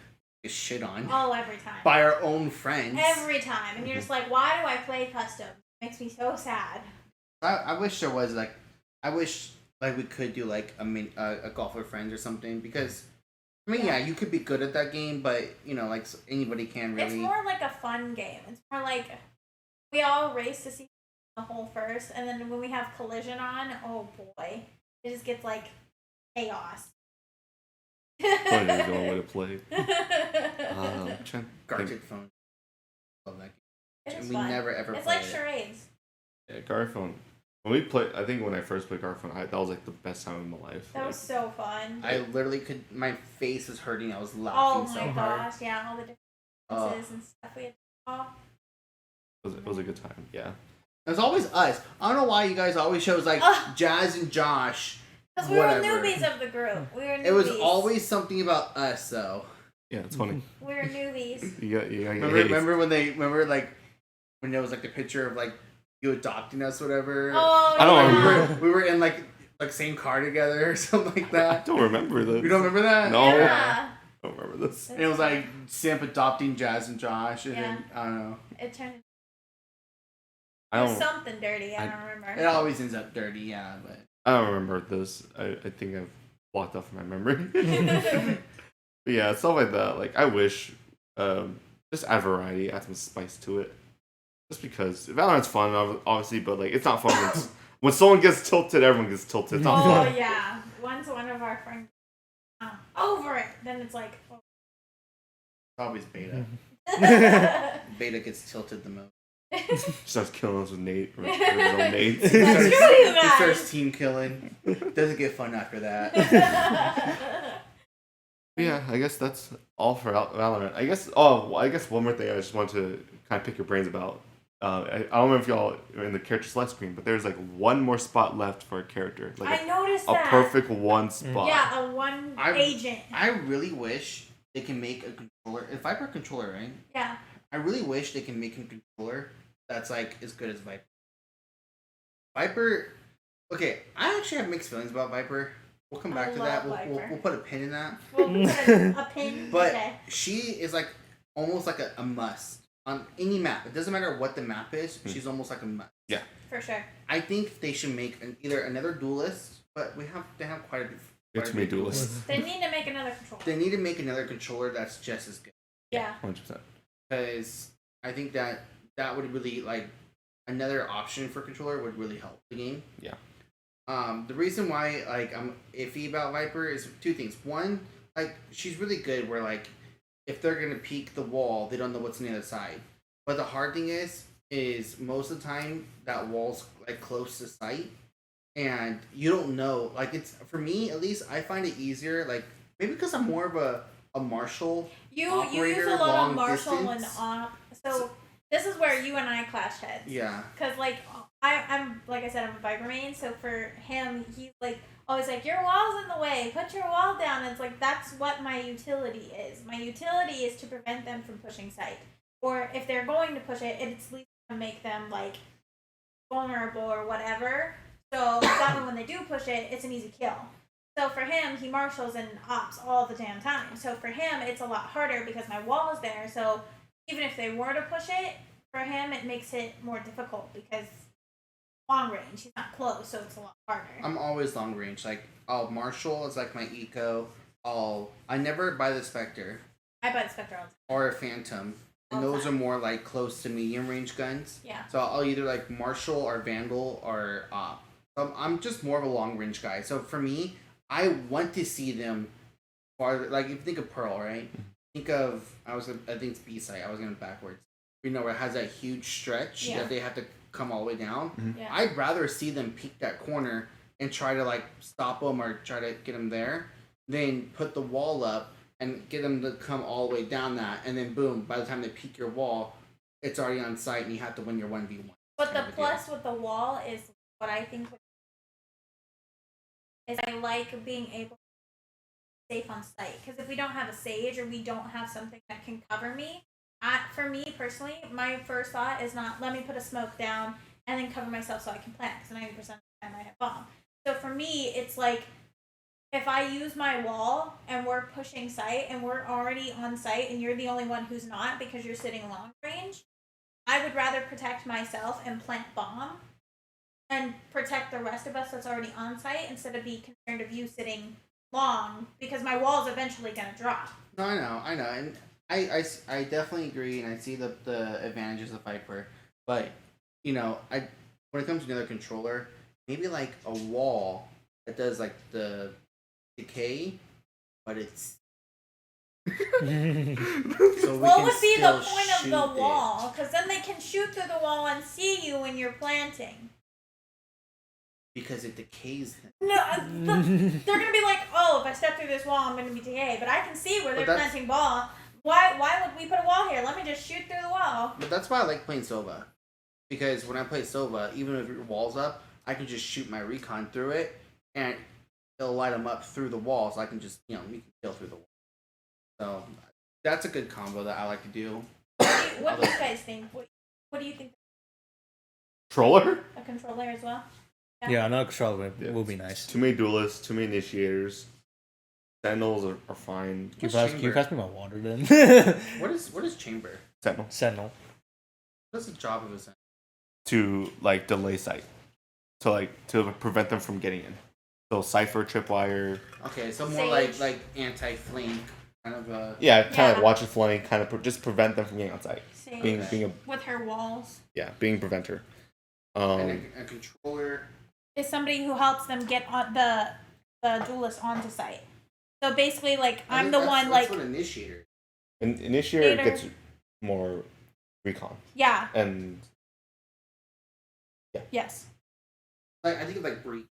we get shit on Oh, every time. by our own friends. Every time. And you're just like, why do I play custom? It makes me so sad. I wish there was like, I wish like we could do like a golf with friends or something because, I mean, yeah, you could be good at that game, but like anybody can really. It's more like a fun game. It's more like we all race to see the hole first, and then when we have collision on, oh boy, it just gets like chaos. Fun is the only way to play. Trying to think. Gartic phone. Love that game. It And is we fun. never ever. It's played like it. charades. Yeah, Garphone. When we played, I think when I first played Garphone, that was like the best time of my life. That was so fun. I literally could. My face was hurting. I was Oh laughing my so hard. gosh, yeah, all the Oh. differences and stuff we had to draw. It was a good time. Yeah. It was always us. I don't know why you guys always chose like Ugh. Jazz and Josh. Because we were Whatever. newbies of the group. We were newbies. It was always something about us though. Yeah, it's funny. We were newbies. You got Remember when there was like the picture of like you adopting us, whatever. Oh, I don't yeah. remember. We were in like same car together or something like I that. don't remember this. You don't remember that? No. Yeah. I don't remember this. And it was like Simp adopting Jazz and Josh, and then I don't know. It turned I it was don't. something dirty. I don't remember. It always ends up dirty, yeah. But I don't remember this. I think I've blocked off my memory. But yeah, stuff like that. Like I wish, just add variety, add some spice to it. Just because Valorant's fun, obviously, but like it's not fun when someone gets tilted, everyone gets tilted. It's not Oh fun. yeah. Once one of our friends over it, then it's like. Oh. it's always Beta. Beta gets tilted the most. Starts killing us with Nate or his own Nate. That's true, you He guys. starts team killing. Doesn't get fun after that. Yeah, I guess that's all for Valorant. I guess one more thing I just want to kind of pick your brains about. I don't know if y'all are in the character select screen, but there's like one more spot left for a character. Like I noticed a that. perfect one spot. Yeah, a one agent. I really wish they can make a controller. If Viper controller, right? Yeah. I really wish they can make a controller that's like as good as Viper. Viper. Okay, I actually have mixed feelings about Viper. We'll come back I to love that. Viper. We'll put a pin in that. We'll put a pin. But Okay. she is like almost like a must on any map. It doesn't matter what the map is. She's almost like a must. Yeah. For sure. I think they should make either another duelist, but they have quite a bit. It's me duelist. They need to make another controller. They need to make another controller that's just as good. Yeah. 100%. Because I think that would really like another option for controller would really help the game. Yeah. The reason why like I'm iffy about Viper is two things. One, like she's really good where like if they're gonna peek the wall, they don't know what's on the other side. But the hard thing is most of the time that wall's like close to sight, and you don't know. Like it's for me at least, I find it easier. Like maybe because I'm more of a martial. You operator, use a lot long of martial distance. and op. So this is where you and I clash heads. Yeah. Cause like I'm like I said, I'm a Viper main, so for him he's like always like your wall's in the way, put your wall down. And it's like that's what my utility is. My utility is to prevent them from pushing sight. Or if they're going to push it, it's at least gonna make them like vulnerable or whatever. So that way when they do push it, it's an easy kill. So for him, he marshals and ops all the damn time. So for him, it's a lot harder because my wall is there. So even if they were to push it, for him, it makes it more difficult because long range, he's not close, so it's a lot harder. I'm always long range. Like I'll marshal as like my eco. I never buy the Spectre. I buy the Spectre all the time. Or a Phantom. And those are more like close to medium range guns. Yeah. So I'll either like marshal or vandal or op. I'm just more of a long range guy. So for me, I want to see them farther. Like if you think of Pearl, right? Think of I think it's B site. I was going backwards. You know where it has that huge stretch that they have to come all the way down. Mm-hmm. Yeah. I'd rather see them peek that corner and try to like stop them or try to get them there, than put the wall up and get them to come all the way down that, and then boom, by the time they peek your wall, it's already on site and you have to win your 1v1. But the plus with the wall is what I think is I like being able to be safe on site. Because if we don't have a sage or we don't have something that can cover me, for me personally, my first thought is not let me put a smoke down and then cover myself so I can plant, because 90% of the time I have bomb. So for me, it's like if I use my wall and we're pushing site and we're already on site and you're the only one who's not because you're sitting long range, I would rather protect myself and plant bomb and protect the rest of us that's already on site instead of be concerned of you sitting long, because my wall is eventually going to drop. No, I know. And I definitely agree, and I see the advantages of Viper. But, you know, when it comes to another controller, maybe like a wall that does like the decay, but it's so what would be the point of the wall? Because then they can shoot through the wall and see you when you're planting. Because it decays them. No, they're gonna be like, oh, if I step through this wall, I'm gonna be decayed. But I can see where they're planting ball. Why would we put a wall here? Let me just shoot through the wall. But that's why I like playing Sova. Because when I play Sova, even if your wall's up, I can just shoot my recon through it, and it'll light them up through the wall, so I can just, we can kill through the wall. So that's a good combo that I like to do. What do you guys think? What do you think? Controller? A controller as well? Yeah, another controller will be nice. Too many duelists, too many initiators. Sentinels are fine. Can you pass me my water then? What is chamber? Sentinel. What's the job of a sentinel? To like delay sight. To prevent them from getting in. So cipher, tripwire. Okay, so more like anti-flank kind of kind of like watch a flank, kind of just prevent them from getting on site. Being with her walls. Yeah, being preventer. And a controller is somebody who helps them get on the duelist onto site. So basically, like I'm the one like. That's what initiator. Initiator gets more recon. Yeah. And. Yeah. Yes. Like I think of like Bree.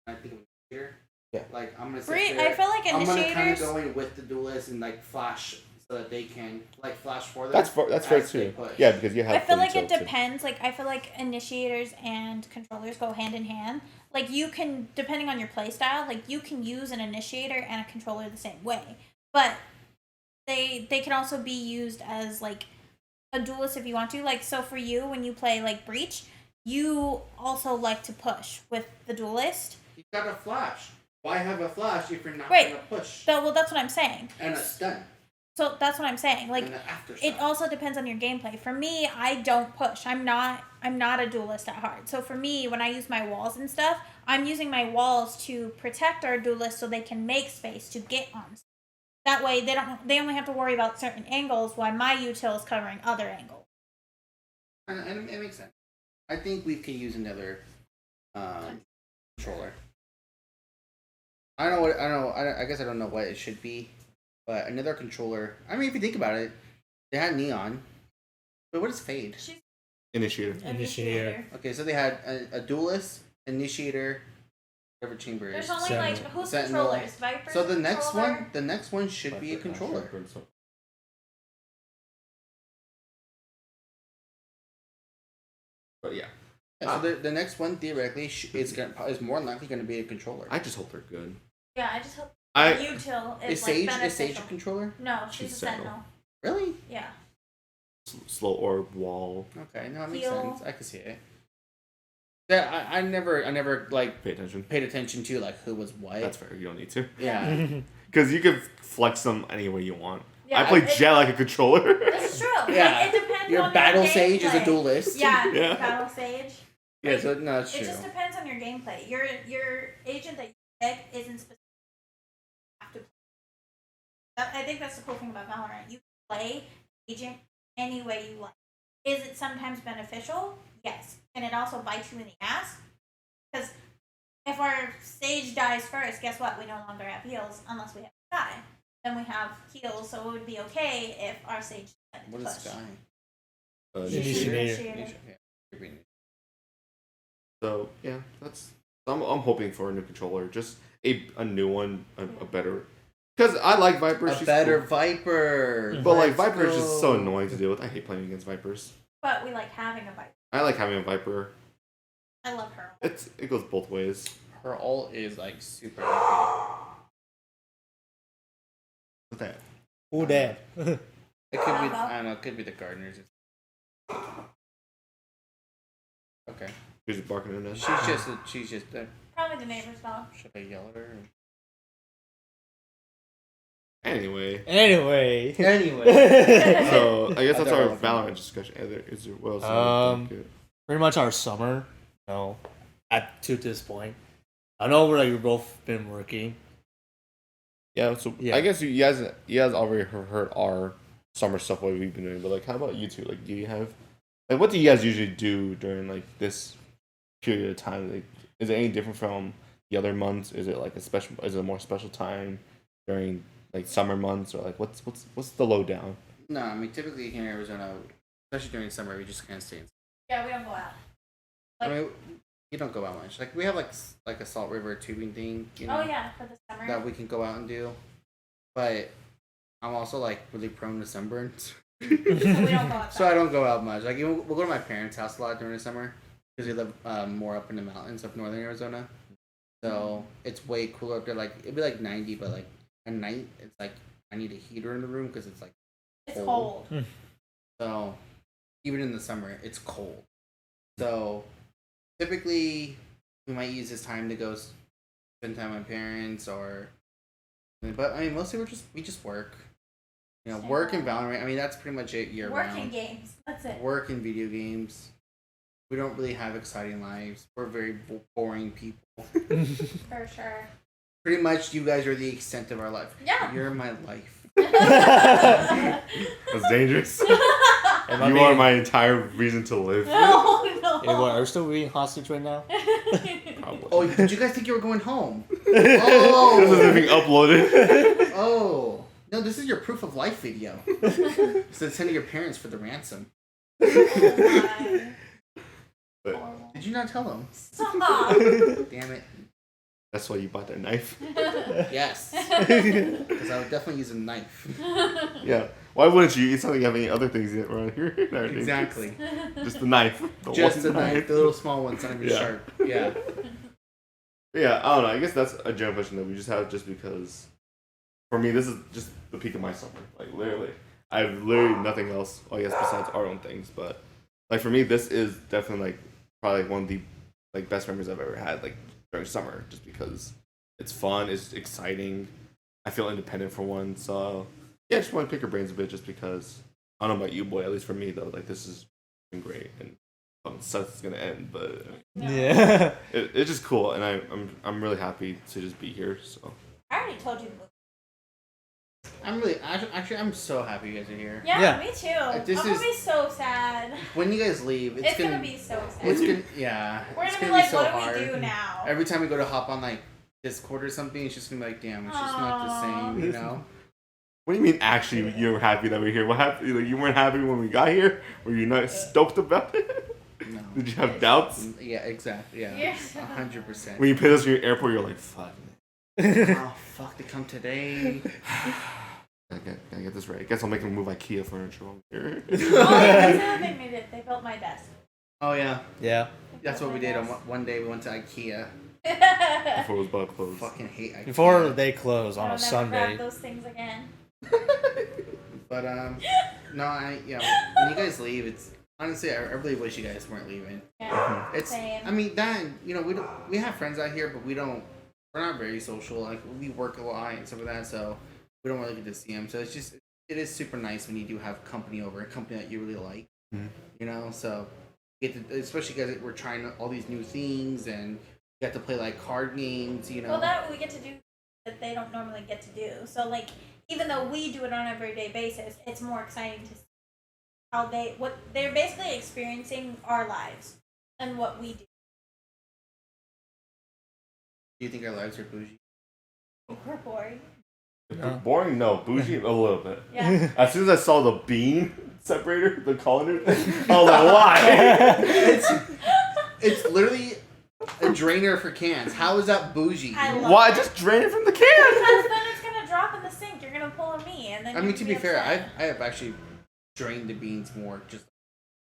I think of initiator. Yeah. Like I'm gonna. Bree, I feel like initiators. I'm gonna kind of go in with the duelist and like flash so that they can like flash for them. That's fair too. Yeah, because you have. I feel like it depends. Like I feel like initiators and controllers go hand in hand. Like you can, depending on your playstyle, like you can use an initiator and a controller the same way, but they can also be used as like a duelist if you want to. Like so for you, when you play like Breach, you also like to push with the duelist. You got a flash. Why have a flash if you're not gonna push? Well, that's what I'm saying. And a stun. So that's what I'm saying. Like it also depends on your gameplay. For me, I don't push. I'm not a duelist at heart. So for me, when I use my walls and stuff, I'm using my walls to protect our duelists so they can make space to get on. That way they only have to worry about certain angles while my util is covering other angles. And it makes sense. I think we could use another controller. I guess I don't know what it should be. But another controller. I mean, if you think about it, they had Neon. But what is Fade? She's Initiator. Initiator. Okay, so they had a Duelist, Initiator, whatever chamber is. There's only Sentinel. like who's Sentinel. controllers? Viper. So the next controller? one should be a controller. But yeah, Yeah, so the next one theoretically is more than likely going to be a controller. I just hope they're good. Yeah, I just hope I util Is is like Sage beneficial. a controller? No, she's She's a Sentinel. sentinel. Really? Yeah. slow orb wall. Okay, no, it makes Heal. sense. I can see it. Yeah, I never like Pay attention. paid attention to like who was what. That's fair. You don't need to. Yeah. Because you can flex them any way you want. Yeah, I play it- Jet like a controller. That's true. Yeah. Like, it depends Your on battle your sage is a gameplay. duelist. Yeah, Yeah. battle sage. Yeah, so no, that's It true. just depends on your gameplay. Your agent that you pick isn't specific. You have to play. I think that's the cool thing about Valorant. You can play agent any way you like. Is it sometimes beneficial? Yes. Can it also bite you in the ass? Because if our sage dies first, guess what? We no longer have heals unless we have Sky. Then we have heals, so it would be okay if our sage decided to What is push. Sky? Initiator. Initiator. Yeah. So yeah, that's. I'm hoping for a new controller, just a new one, a better. Because I like Viper. A she's better cool. Viper. But like Let's Viper is just so go. annoying to deal with. I hate playing against Vipers. But we like having a Viper. I like having a Viper. I love her. It goes both ways. Her ult is like super OP. What's that? Who that? It could be, Bravo. I don't know, it could be the gardeners. Okay. She's barking in there. She's just Probably the neighbor's dog. should I yell at her? Anyway, Anyway. Anyway. so I guess I that's thought our I was- Valorant discussion. Is there what else? Pretty much our summer. No, to this point. I know we're both been working. Yeah, so Yeah. I guess you guys already heard our summer stuff what we've been doing, but like how about you two? Like do you have like what do you guys usually do during like this period of time? Like is it any different from the other months? Is it like is it a more special time during like summer months or like what's the lowdown? No, I mean typically here in Arizona, especially during summer, we just kind of stay inside. Yeah, we don't go out. I mean, you don't go out much. Like we have like a Salt River tubing thing, you know, Oh yeah, for the summer. that we can go out and do. But I'm also like really prone to sunburns, So we don't go outside. so I don't go out much. Like we'll go to my parents' house a lot during the summer because we live more up in the mountains of northern Arizona. So it's way cooler up there. Like it'd be like 90, but like at night it's like I need a heater in the room because it's like It's cold. so even in the summer it's cold. So typically we might use this time to go spend time with my parents but I mean mostly we just work. You know, Same. work and Valorant. I mean that's pretty much it year Working round. games. That's it. Work and video games. We don't really have exciting lives. We're very boring people. For sure. Pretty much you guys are the extent of our life. Yeah. You're my life. That's dangerous. Am I You being- are my entire reason to live. Oh no. Hey, what, are we still being hostage right now? Probably. Oh, did you guys think you were going home? This is being uploaded. Oh. No, this is your proof of life video. So send to your parents for the ransom. Oh my. But Horrible. Did you not tell them? Stop. Damn it. that's why you bought that knife. Yes. Because I would definitely use a knife. Yeah. Why wouldn't you? It's not like you have any other things around here. Exactly. Just the knife. Just the one knife. The little small one's not even Yeah. sharp. Yeah. Yeah, I don't know. I guess that's a general question that we just have just because for me, this is just the peak of my summer. Like, literally. I have literally nothing else, I guess, besides our own things. But, like, for me, this is definitely, like, probably one of the, like, best memories I've ever had, like, during summer. Just because it's fun, it's exciting. I feel independent for one. So, yeah, I just want to pick your brains a bit just because, I don't know about you, boy, at least for me, though, like, this has been great. And sucks it's going to end, but Yeah. it's just cool. And I'm really happy to just be here, so. I already told you to move. I'm really, actually, I'm so happy you guys are here. Yeah, Yeah. me too. This I'm gonna is- be so sad. When you guys leave, It's gonna be so sad. It's gonna, yeah. We're it's gonna be gonna like, so what do hard. we do now? Every time we go to hop on like Discord or something, it's just gonna be like, damn, it's just not the Aw. same, you know. What do you mean? Actually, you were happy that we're here. What happened? Like, you weren't happy when we got here. Were you not stoked about it? No. Did you have doubts? Yeah, exactly. Yeah, Yes. 100%. When you put us in your airport, you're like, fuck. Oh fuck! They come today. Gotta get this right. I guess I'll make them move IKEA furniture over here. Oh, that's how they made it. They built my desk. Oh yeah, Yeah. that's what we did. On one day we went to IKEA. Before it was about closed. Fucking hate IKEA. Before they close on I'll a never Sunday. grab those things again. But no, when you guys leave, it's honestly I really wish you guys weren't leaving. Yeah. It's Same. I mean that we have friends out here, but we're not very social. Like we work a lot and stuff like that, so we don't really get to see them. So it is super nice when you do have company over, a company that you really like. Mhm. You know, so especially because we're trying all these new things and you have to play like card games. You know. Well, that we get to do that they don't normally get to do. So like, even though we do it on an everyday basis, it's more exciting to see how what they're basically experiencing our lives and what we do. Do you think our lives are bougie? We're boring. Boring? No. Bougie? A little bit. Yeah. As soon as I saw the bean separator, the colander thing, I was like, why? It's literally a drainer for cans. How is that bougie? I love Why? it. Just drain it from the can. Because then it's gonna drop in the sink. You're gonna pull a me, and then. I mean, you're to gonna be fair, upset. I have actually drained the beans more just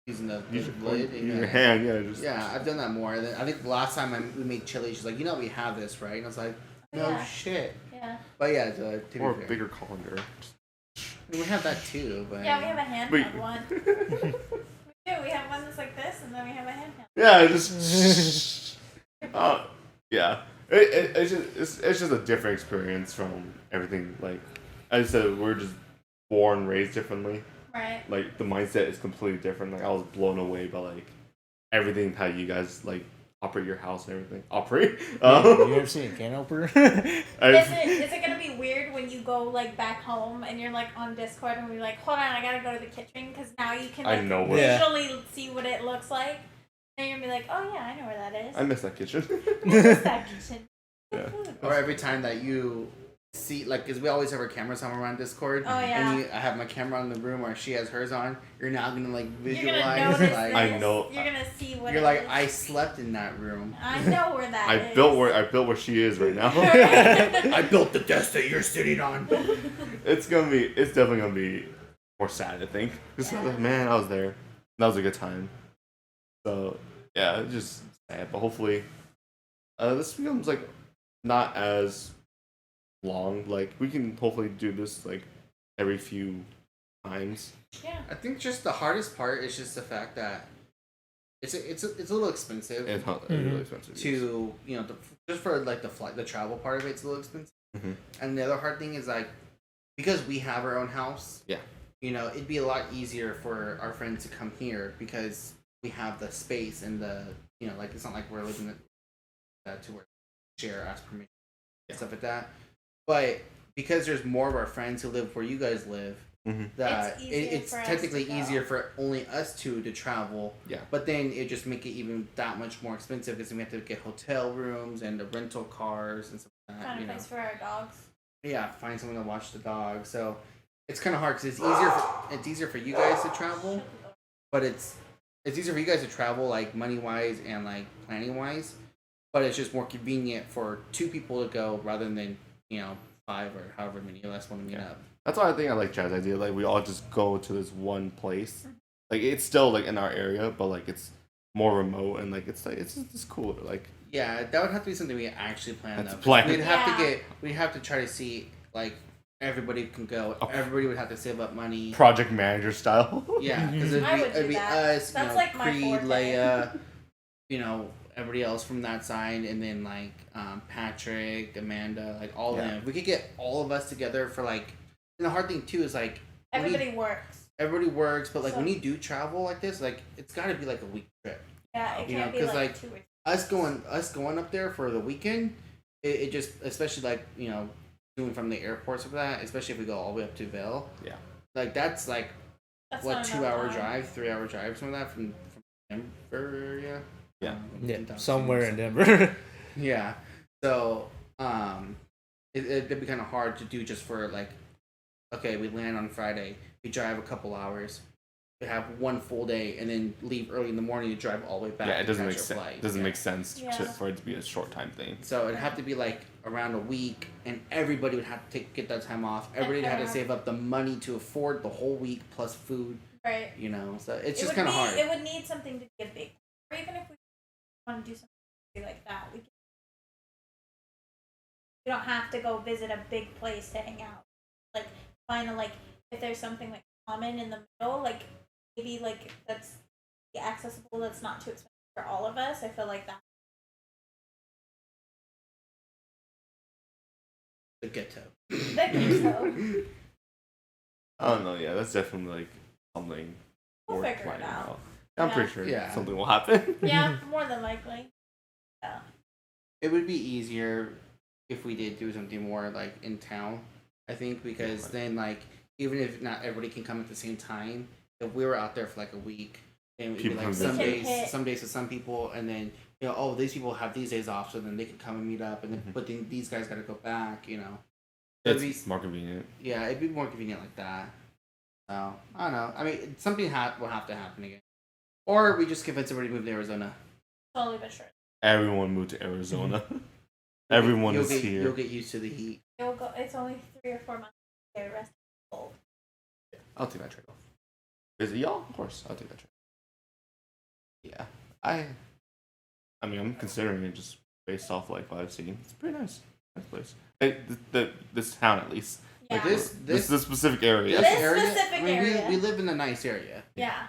using the Use lid. your hand, yeah. Just Yeah, I've done that more. And then I think the last time we made chili, she's like, we have this, right? And I was like, no Yeah. shit. Yeah. But yeah, to be or a fair. bigger colander. I mean, we have that too, but Yeah, we have a handheld Wait. one. We do. We have one that's like this, and then we have a handheld. Yeah, just. Yeah. It's just a different experience from everything. Like I said, we're just born, raised differently. Right. Like the mindset is completely different. Like I was blown away by like everything how you guys like operate your house and everything. Operate. You ever seen a can opener? Is it gonna be weird when you go like back home and you're like on Discord and we're like, hold on, I gotta go to the kitchen because now you can I like know what- Yeah. visually see what it looks like. And you're gonna be like, oh yeah, I know where that is. I miss that kitchen. It's that kitchen. Yeah. or every time that you see, like, because we always have our cameras on around Discord. Oh, yeah. And I have my camera in the room, or she has hers on. You're now gonna like You're visualize, gonna notice like, this. I know. You're gonna see what you're it like, is. I slept in that room. I know where that is. I built where she is right now. I built the desk that you're sitting on. It's definitely gonna be more sad, I think. Just Yeah. like, man, I was there. That was a good time. So yeah, it's just sad. But hopefully, this becomes like not as long. Like we can hopefully do this like every few times. Yeah. I think just the hardest part is just the fact that it's a little expensive It's Mhm. really expensive. to just for like the travel part of it's a little expensive. Mhm. And the other hard thing is like because we have our own house. Yeah. It'd be a lot easier for our friends to come here because we have the space and the like it's not like we're living to where share ask permission and stuff like that. But because there's more of our friends who live where you guys live, Mhm. that It's easier it's for us technically to go. easier for only us two to travel. Yeah. But then it just make it even that much more expensive because we have to get hotel rooms and the rental cars and stuff like that. Find a place for our dogs. Yeah, find someone to watch the dog. So it's kind of hard because it's easier for you guys to travel, but it's easier for you guys to travel like money wise and like planning wise, but it's just more convenient for two people to go rather than 5 or however many of us want to meet up. That's why I think I like Chad's idea. Like we all just go to this one place. Like it's still like in our area, but like it's more remote and like it's just cooler. Like Yeah, that would have to be something we actually plan. That's Though. plan. We'd have to try to see like everybody can go. Oh. Everybody would have to save up money. project manager style. Yeah, because I would it'd do be that. us, That's like my Creed, forte. Leia, everybody else from that side, and then like Patrick, Amanda, like all of Yeah. them. If we could get all of us together for like, and the hard thing too is like Everybody works. everybody works, but like So- when you do travel like this, like it's got to be like a week trip. Yeah, it You know, can't be 'cause, like like, 2 or 3. Us going up there for the weekend, it just especially like doing from the airports of that, especially if we go all the way up to Vail. Yeah. Like that's like That's what not 2 enough hour time. drive, 3 hour drive, some of that from Denver area. Yeah. Yeah, down somewhere in south. Denver. Yeah. So it'd be kind of hard to do just for like okay, we land on Friday, we drive a couple hours, we have one full day, and then leave early in the morning to drive all the way back. Yeah, it to doesn't catch make our sense. flight. Doesn't Yeah. make sense Yeah. for it to be a short time thing. So it'd have to be like around a week, and everybody would have to get that time off. Everybody had to save up the money to afford the whole week plus food. Right. You know, so it's It just would kind of be- hard. It would need something to be a big, or even if we want to do something like that, we don't have to go visit a big place to hang out. Like find a like if there's something like common in the middle, like maybe like that's accessible, that's not too expensive for all of us. I feel like that. The ghetto. That can so. I don't know. Yeah, that's definitely like something We'll worth figure it planning out. out. I'm Yeah. pretty sure Yeah. something will happen. Yeah, more than likely. Yeah. It would be easier if we did do something more like in town. I think because Right. then like even if not everybody can come at the same time, if we were out there for like a week, then it'd be People like come some visit. days, some days with some people, and then oh these people have these days off, so then they can come and meet up, and then but then these guys got to go back. It'd It's more convenient. Yeah, it'd be more convenient like that. So I don't know. I mean, something will have to happen again, or we just convince everybody to move to Arizona. Slowly but surely. Everyone moved to Arizona. Everyone You'll is get, here. You'll get used to the heat. It'll go. It's only 3 or 4 months. The rest is cold. I'll take that trade off. Is it y'all? Of course, I'll take that trade. Yeah, I mean, I'm considering it just based off like what I've seen. It's pretty nice. Nice place. This town at least. Yeah. Like This the specific area. This specific area. We live in a nice area. Yeah.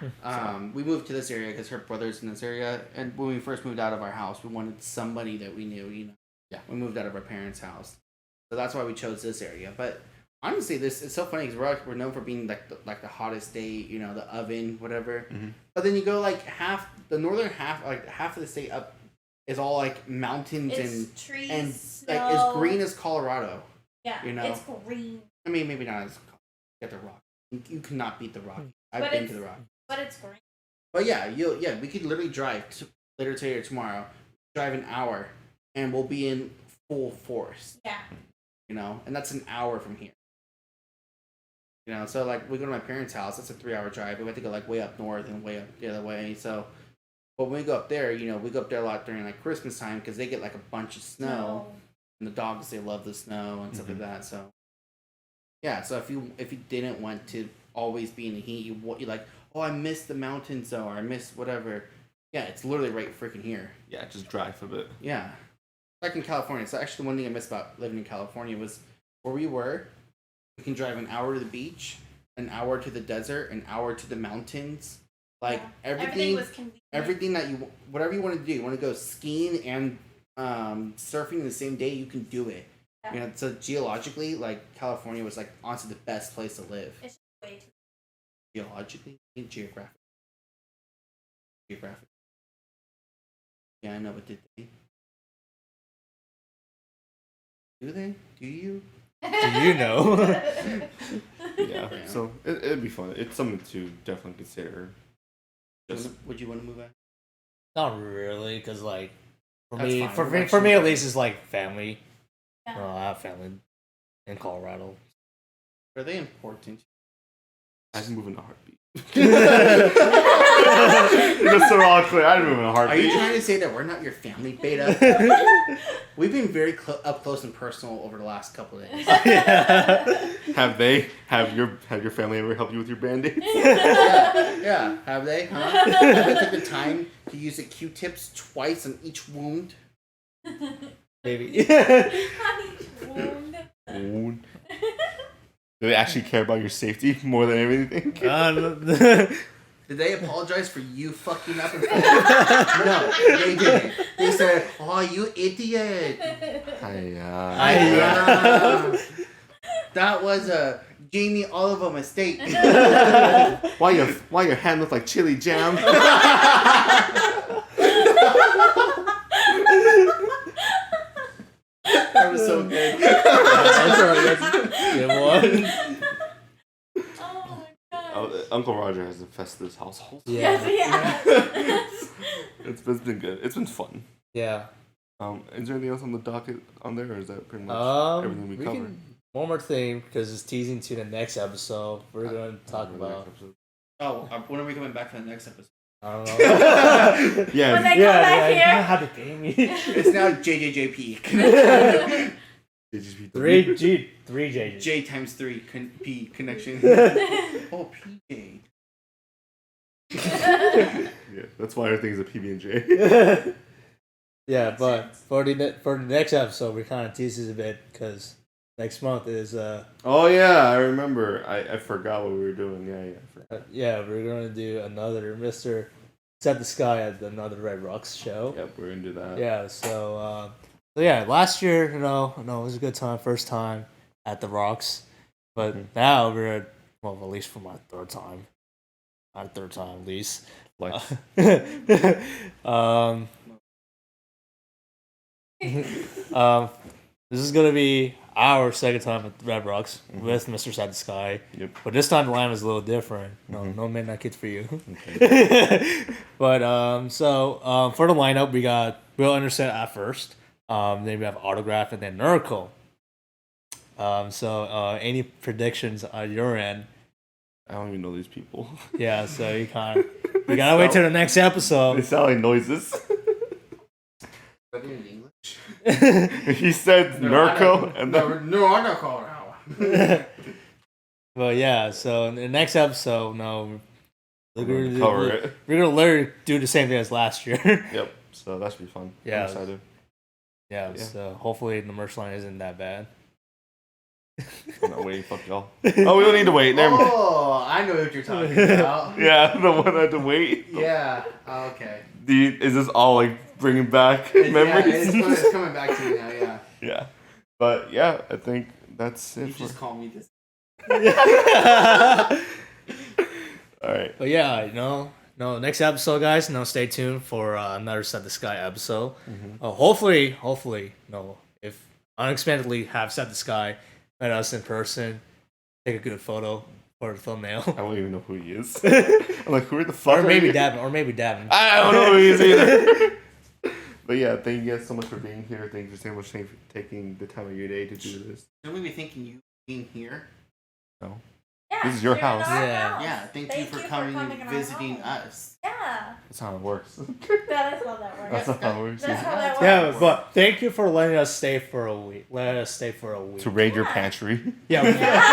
We moved to this area because her brother's in this area, and when we first moved out of our house, we wanted somebody that we knew. Yeah. We moved out of our parents' house, so that's why we chose this area. But honestly, it's so funny because we're known for being like the hottest state, the oven, whatever. Mm-hmm. But then you go like the northern half, like half of the state up, is all like mountains It's trees and snow. like as green as Colorado. Yeah. it's green. I mean, maybe not as get the rock. You cannot beat the rock. I've But been it's- to the rock. But it's green. But yeah, we could literally drive later today or tomorrow, drive an hour, and we'll be in full force. Yeah. And that's an hour from here. So like we go to my parents' house, that's a 3-hour drive. We have to go like way up north and way up the other way. So, but when we go up there, we go up there a lot during like Christmas time because they get like a bunch of snow, and the dogs they love the snow and stuff like that. So, yeah. So if you didn't want to always be in the heat, you're like, oh, I miss the mountains though, or I miss whatever. Yeah, it's literally right freaking here. Yeah, just drive a bit. Yeah. Like in California. So actually one thing I miss about living in California was where we were, we can drive an hour to the beach, an hour to the desert, an hour to the mountains. Like everything was convenient. everything that whatever you want to do, you want to go skiing and surfing the same day, you can do it. Yeah. So geologically, like California was like honestly the best place to live. It's just way too. Geologically, geographic. Yeah, I know, but did they? Do they? Do you? Do you know? Yeah, so it'd be fun. It's something to definitely consider. Would you want to move out? Not really, because like for That's me, fine. for We're me, for actually- me at least, it's like family. Yeah. Well, I have family in Colorado. Are they important? I can move in a heartbeat. Just so we're all clear, I can move in a Are heartbeat. you trying to say that we're not your family, Beta? We've been very up close and personal over the last couple of days. Have your family ever helped you with your band-aids? Yeah. Have they? Huh? Have they took the time to use the Q-tips twice on each wound? Maybe. Wound. Do they actually care about your safety more than everything? Did they apologize for you fucking up in front of No, they didn't. They said, "Oh, you idiot." That was a Jamie Oliver mistake. Why your hand look like chili jam? That was so good. Good one. Oh my god. Uncle Roger has infested this household. Yes, Yeah. yes. It's been good. It's been fun. Yeah. Is there anything else on the docket on there, or is that pretty much everything we covered? one more thing because it's teasing to the next episode. We're going to talk about. Oh, when are we coming back for the next episode? I don't know. Yeah. When they come back you here. don't have to pay me. It's now JJJP. Three JJ. J times 3 P connection. Oh, PJ. Yeah, that's why everything's a PB and J. Yeah, but for the next episode, we kind of tease this a bit because next month is Oh yeah, I remember. I forgot what we were doing. Yeah, I forgot. we're gonna do another Mr. Set the Sky at another Red Rocks show. Yep, we're gonna do that. Yeah, so last year, it was a good time, first time at the Rocks, but now we're at, well, at least for my third time, at least. Like, This is gonna be our second time at Red Rocks with Mr. Set the Sky. Yep. But this time the line is a little different. No midnight kids for you. Okay. But for the lineup, we got Will Anderson at first. Then we have Autograph and then Nurgle. Any predictions on your end? I don't even know these people. Yeah, so you gotta wait till the next They episode. sound like noises. But in English? He said Nurko and then No, I don't call it But yeah, so in the next episode, we're gonna cover it. We're gonna literally do the same thing as last year. Yep. So that should be fun. Yeah. I'm excited. Yeah, Yeah. so hopefully the merch line isn't that bad. I'm not waiting. Fuck y'all. Oh, we don't need to wait. Never mind. Oh, I know what you're talking about. Yeah, the one I had to wait. Yeah. Oh, okay. Is this all like bringing back memories? Yeah, it's coming back to me now. Yeah. Yeah. But yeah, I think that's it. You just call me this. All right. But yeah, next episode, guys. Stay tuned for another Set the Sky episode. Hopefully, if unexpectedly have Set the Sky met us in person, take a good photo for the thumbnail. I don't even know who he is. I'm like, who the fuck? Or maybe are you? Davin. I don't know who he is either. But yeah, thank you guys so much for being here. Thank you so much for taking the time of your day to do this. Shouldn't we be thanking you being here? No. Yeah, This is your you're in house. our Yeah. house. Yeah. Thank you for coming in and our visiting home. us. Yeah, That's how it works. that is how that works. That's not how it works. That's how that works. Yeah, but thank you for letting us stay for a week. To raid your pantry. Yeah,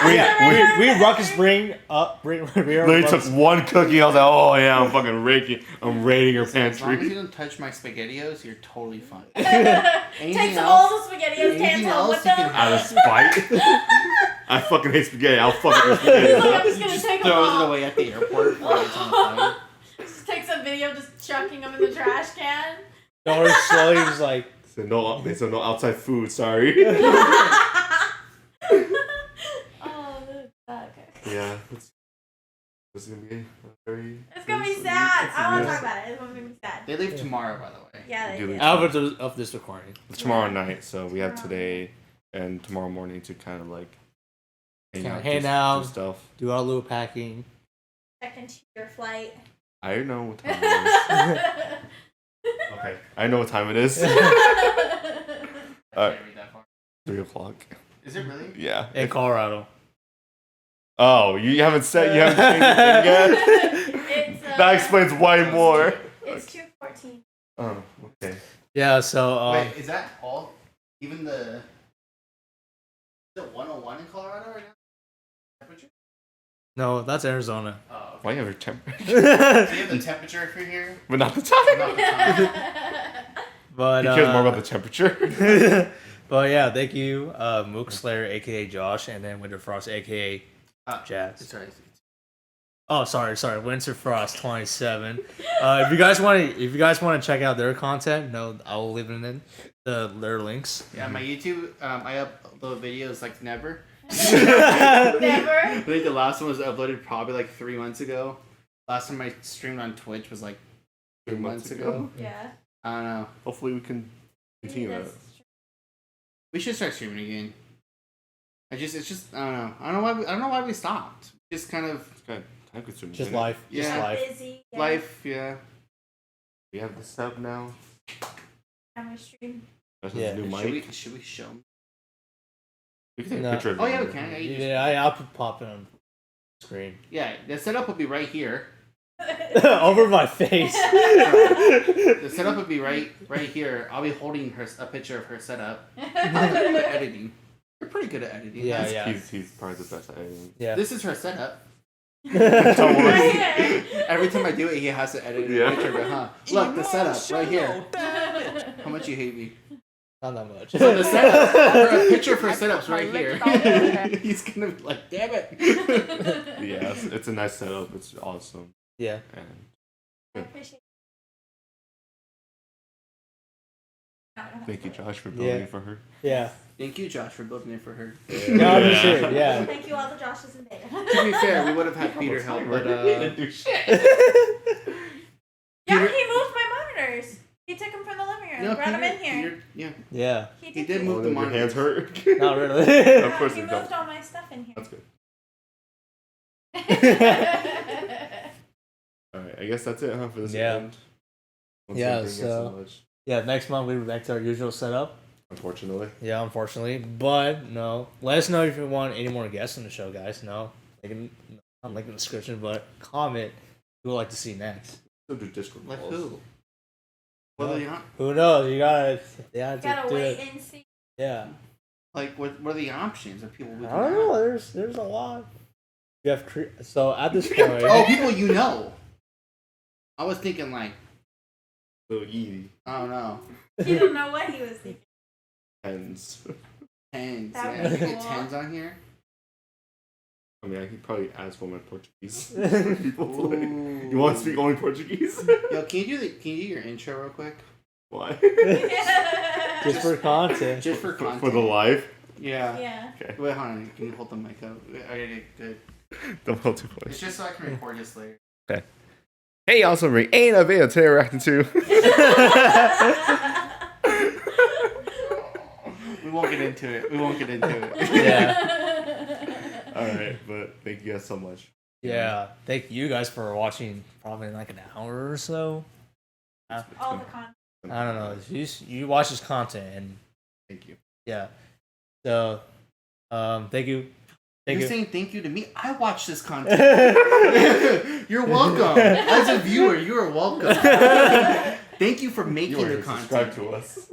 Yeah. we ruckus bring we are Literally took ruckus- one cookie. I was like, oh yeah, I'm fucking raiding. I'm raiding your As long as pantry. you don't touch my SpaghettiOs, you're totally fine. Takes all the SpaghettiOs cans anything home else with you can them. Out of spite. I fucking hate spaghetti. I'll fucking eat spaghetti. He's like, I'm just gonna Just take them throws it all. away at the airport while it's on the plane. Just takes a video just chucking them in the trash can. Don't worry, slowly just like So no outside food. Sorry. Oh, okay. Yeah. It's gonna be very. It's gonna be sad. I don't want to talk about it. It's gonna be sad. They leave tomorrow, by the way. Yeah, they Do do. they? out of this recording. It's tomorrow night, so we have today and tomorrow morning to kind of like Hang do out. stuff. Do our little packing. Check into your flight. I know what time it is. Okay, I know what time it is. I can't read that far. 3:00. Is it really? Yeah. In Colorado. Oh, you haven't said you haven't changed anything yet. It's, That explains way more. It's 2:14. Oh, okay. Yeah, so Wait, is that all? Even the. Is it 101 in Colorado right now? Temperature? no, that's Arizona. Oh, okay. Why you have your temperature? Do you have the temperature for here? But not the time. Not the time. But He cares more about the temperature. but yeah, thank you, MookSlayer, aka Josh, and then WinterFrost, aka Jazz. Sorry. Oh, sorry, WinterFrost 27. If you guys want to check out their content, I will leave it in their links. Yeah, my YouTube, I upload videos like never. Never. I think the last one was uploaded probably like 3 months ago. Last time I streamed on Twitch was like 3 months ago. Yeah. I don't know. Hopefully we can continue that. We should start streaming again. It's just I don't know. I don't know why we stopped. Just kind of It's good. Time consuming. Just isn't it? life. Just Yeah. life. Busy. Yeah. life, yeah. We have the sub now. Time we stream. That's Yeah. new Should mic. we show 'em? We can take No. a picture of Oh, you. yeah, we can. Yeah, you just- Yeah, I'll pop it on screen. Yeah, the setup will be right here. Over my face. The setup would be right here. I'll be holding a picture of her setup. I'm pretty good at editing. You're pretty good at editing. Yeah, That's- yeah. He's probably the best at editing. Yeah. This is her setup. Don't worry. Right here. Every time I do it, he has to edit Yeah. a picture of it, huh? Look, the setup right here. How much you hate me? Not that much. So the setup, for a picture of her setup's right here. He's gonna be like, damn it. Yeah, it's a nice setup. It's awesome. Yeah. And I appreciate thank you, Josh, for building Yeah. it for her. Yeah. Thank you, Josh, for building it for her. Yeah, for sure. Yeah. Thank you, all the Joshes and Beta. To be fair, we would have had Peter help, but He didn't do shit. Yeah, Peter- he moved my monitors. He took them from the living room, brought them in here. Peter, yeah, Yeah. he did move Oh, the your hands monitors. hurt. Not really. Of course he they moved don't. all my stuff in here. That's good. All right, I guess that's it, huh, for this Yeah. end. Once Yeah, again, thank you guys so- much. Yeah, next month we'll be back to our usual setup. Unfortunately. Yeah, unfortunately. But no. Let us know if you want any more guests on the show, guys. No. Not like in the description, but comment who would like to see next. Still do Discord Like calls. who? What are the Who knows? You gotta You gotta do wait it. and see. Yeah. what are the options of people we I can don't know. There's a lot. You have so at this point. Oh, people you know. I was thinking like, So easy. I don't know, You don't know what he was thinking. Hens. tens. That Yeah, would you be get cool. tens on here. I mean, I could probably ask for my Portuguese. Ooh. People to like, you want to speak only Portuguese? Yo, can you do your intro real quick? Why? Just for content. Just for content. For the live? Yeah. Yeah. Okay. Wait, hold on. Can you hold the mic up? I did it good. Don't hold too It's close. just so I can record this later. Hey, y'all, so ain't a video today we're reacting to. We won't get into it. Yeah. Alright, but thank you guys so much. Yeah. Thank you guys for watching probably like an hour or so. All the content. I don't know. You watch this content and Thank you. yeah. So thank you. Thank You're you. saying thank you to me? I watch this content. You're welcome. As a viewer, you are welcome. Thank you for making the subscribe content. to us.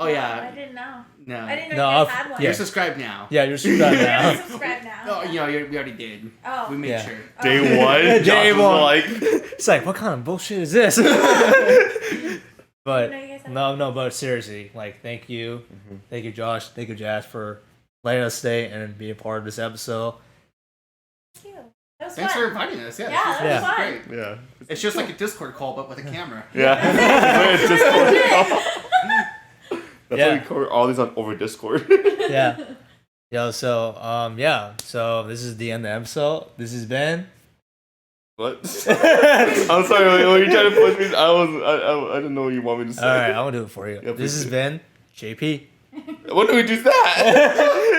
Oh I yeah. didn't know. No. I didn't know No, you guys I've- had one. yeah. You're subscribed now. Yeah, you're subscribed You're now. subscribed now. Oh, we already did. Oh. We made Yeah. sure. Day Okay. one, Day Josh was one. like, It's like, what kind of bullshit is this? But No, you guys had no, but seriously, like, thank you, thank you, Josh, thank you, Jazz, for letting us stay and be a part of this episode. Thank you. That was Thanks for fun. inviting us. Yeah, Yeah, this that was was fun. great. yeah. It's just like a Discord call, but with a camera. Yeah. It's just That's Yeah. why we cover all these on over Discord. Yeah. Yo, so yeah, so this is the end of the episode. This has been. What? I'm sorry, when you tried to push me, I didn't know what you want me to say. All right, I'm gonna do it for you. Yeah, This has please do. been JP. When do we do that?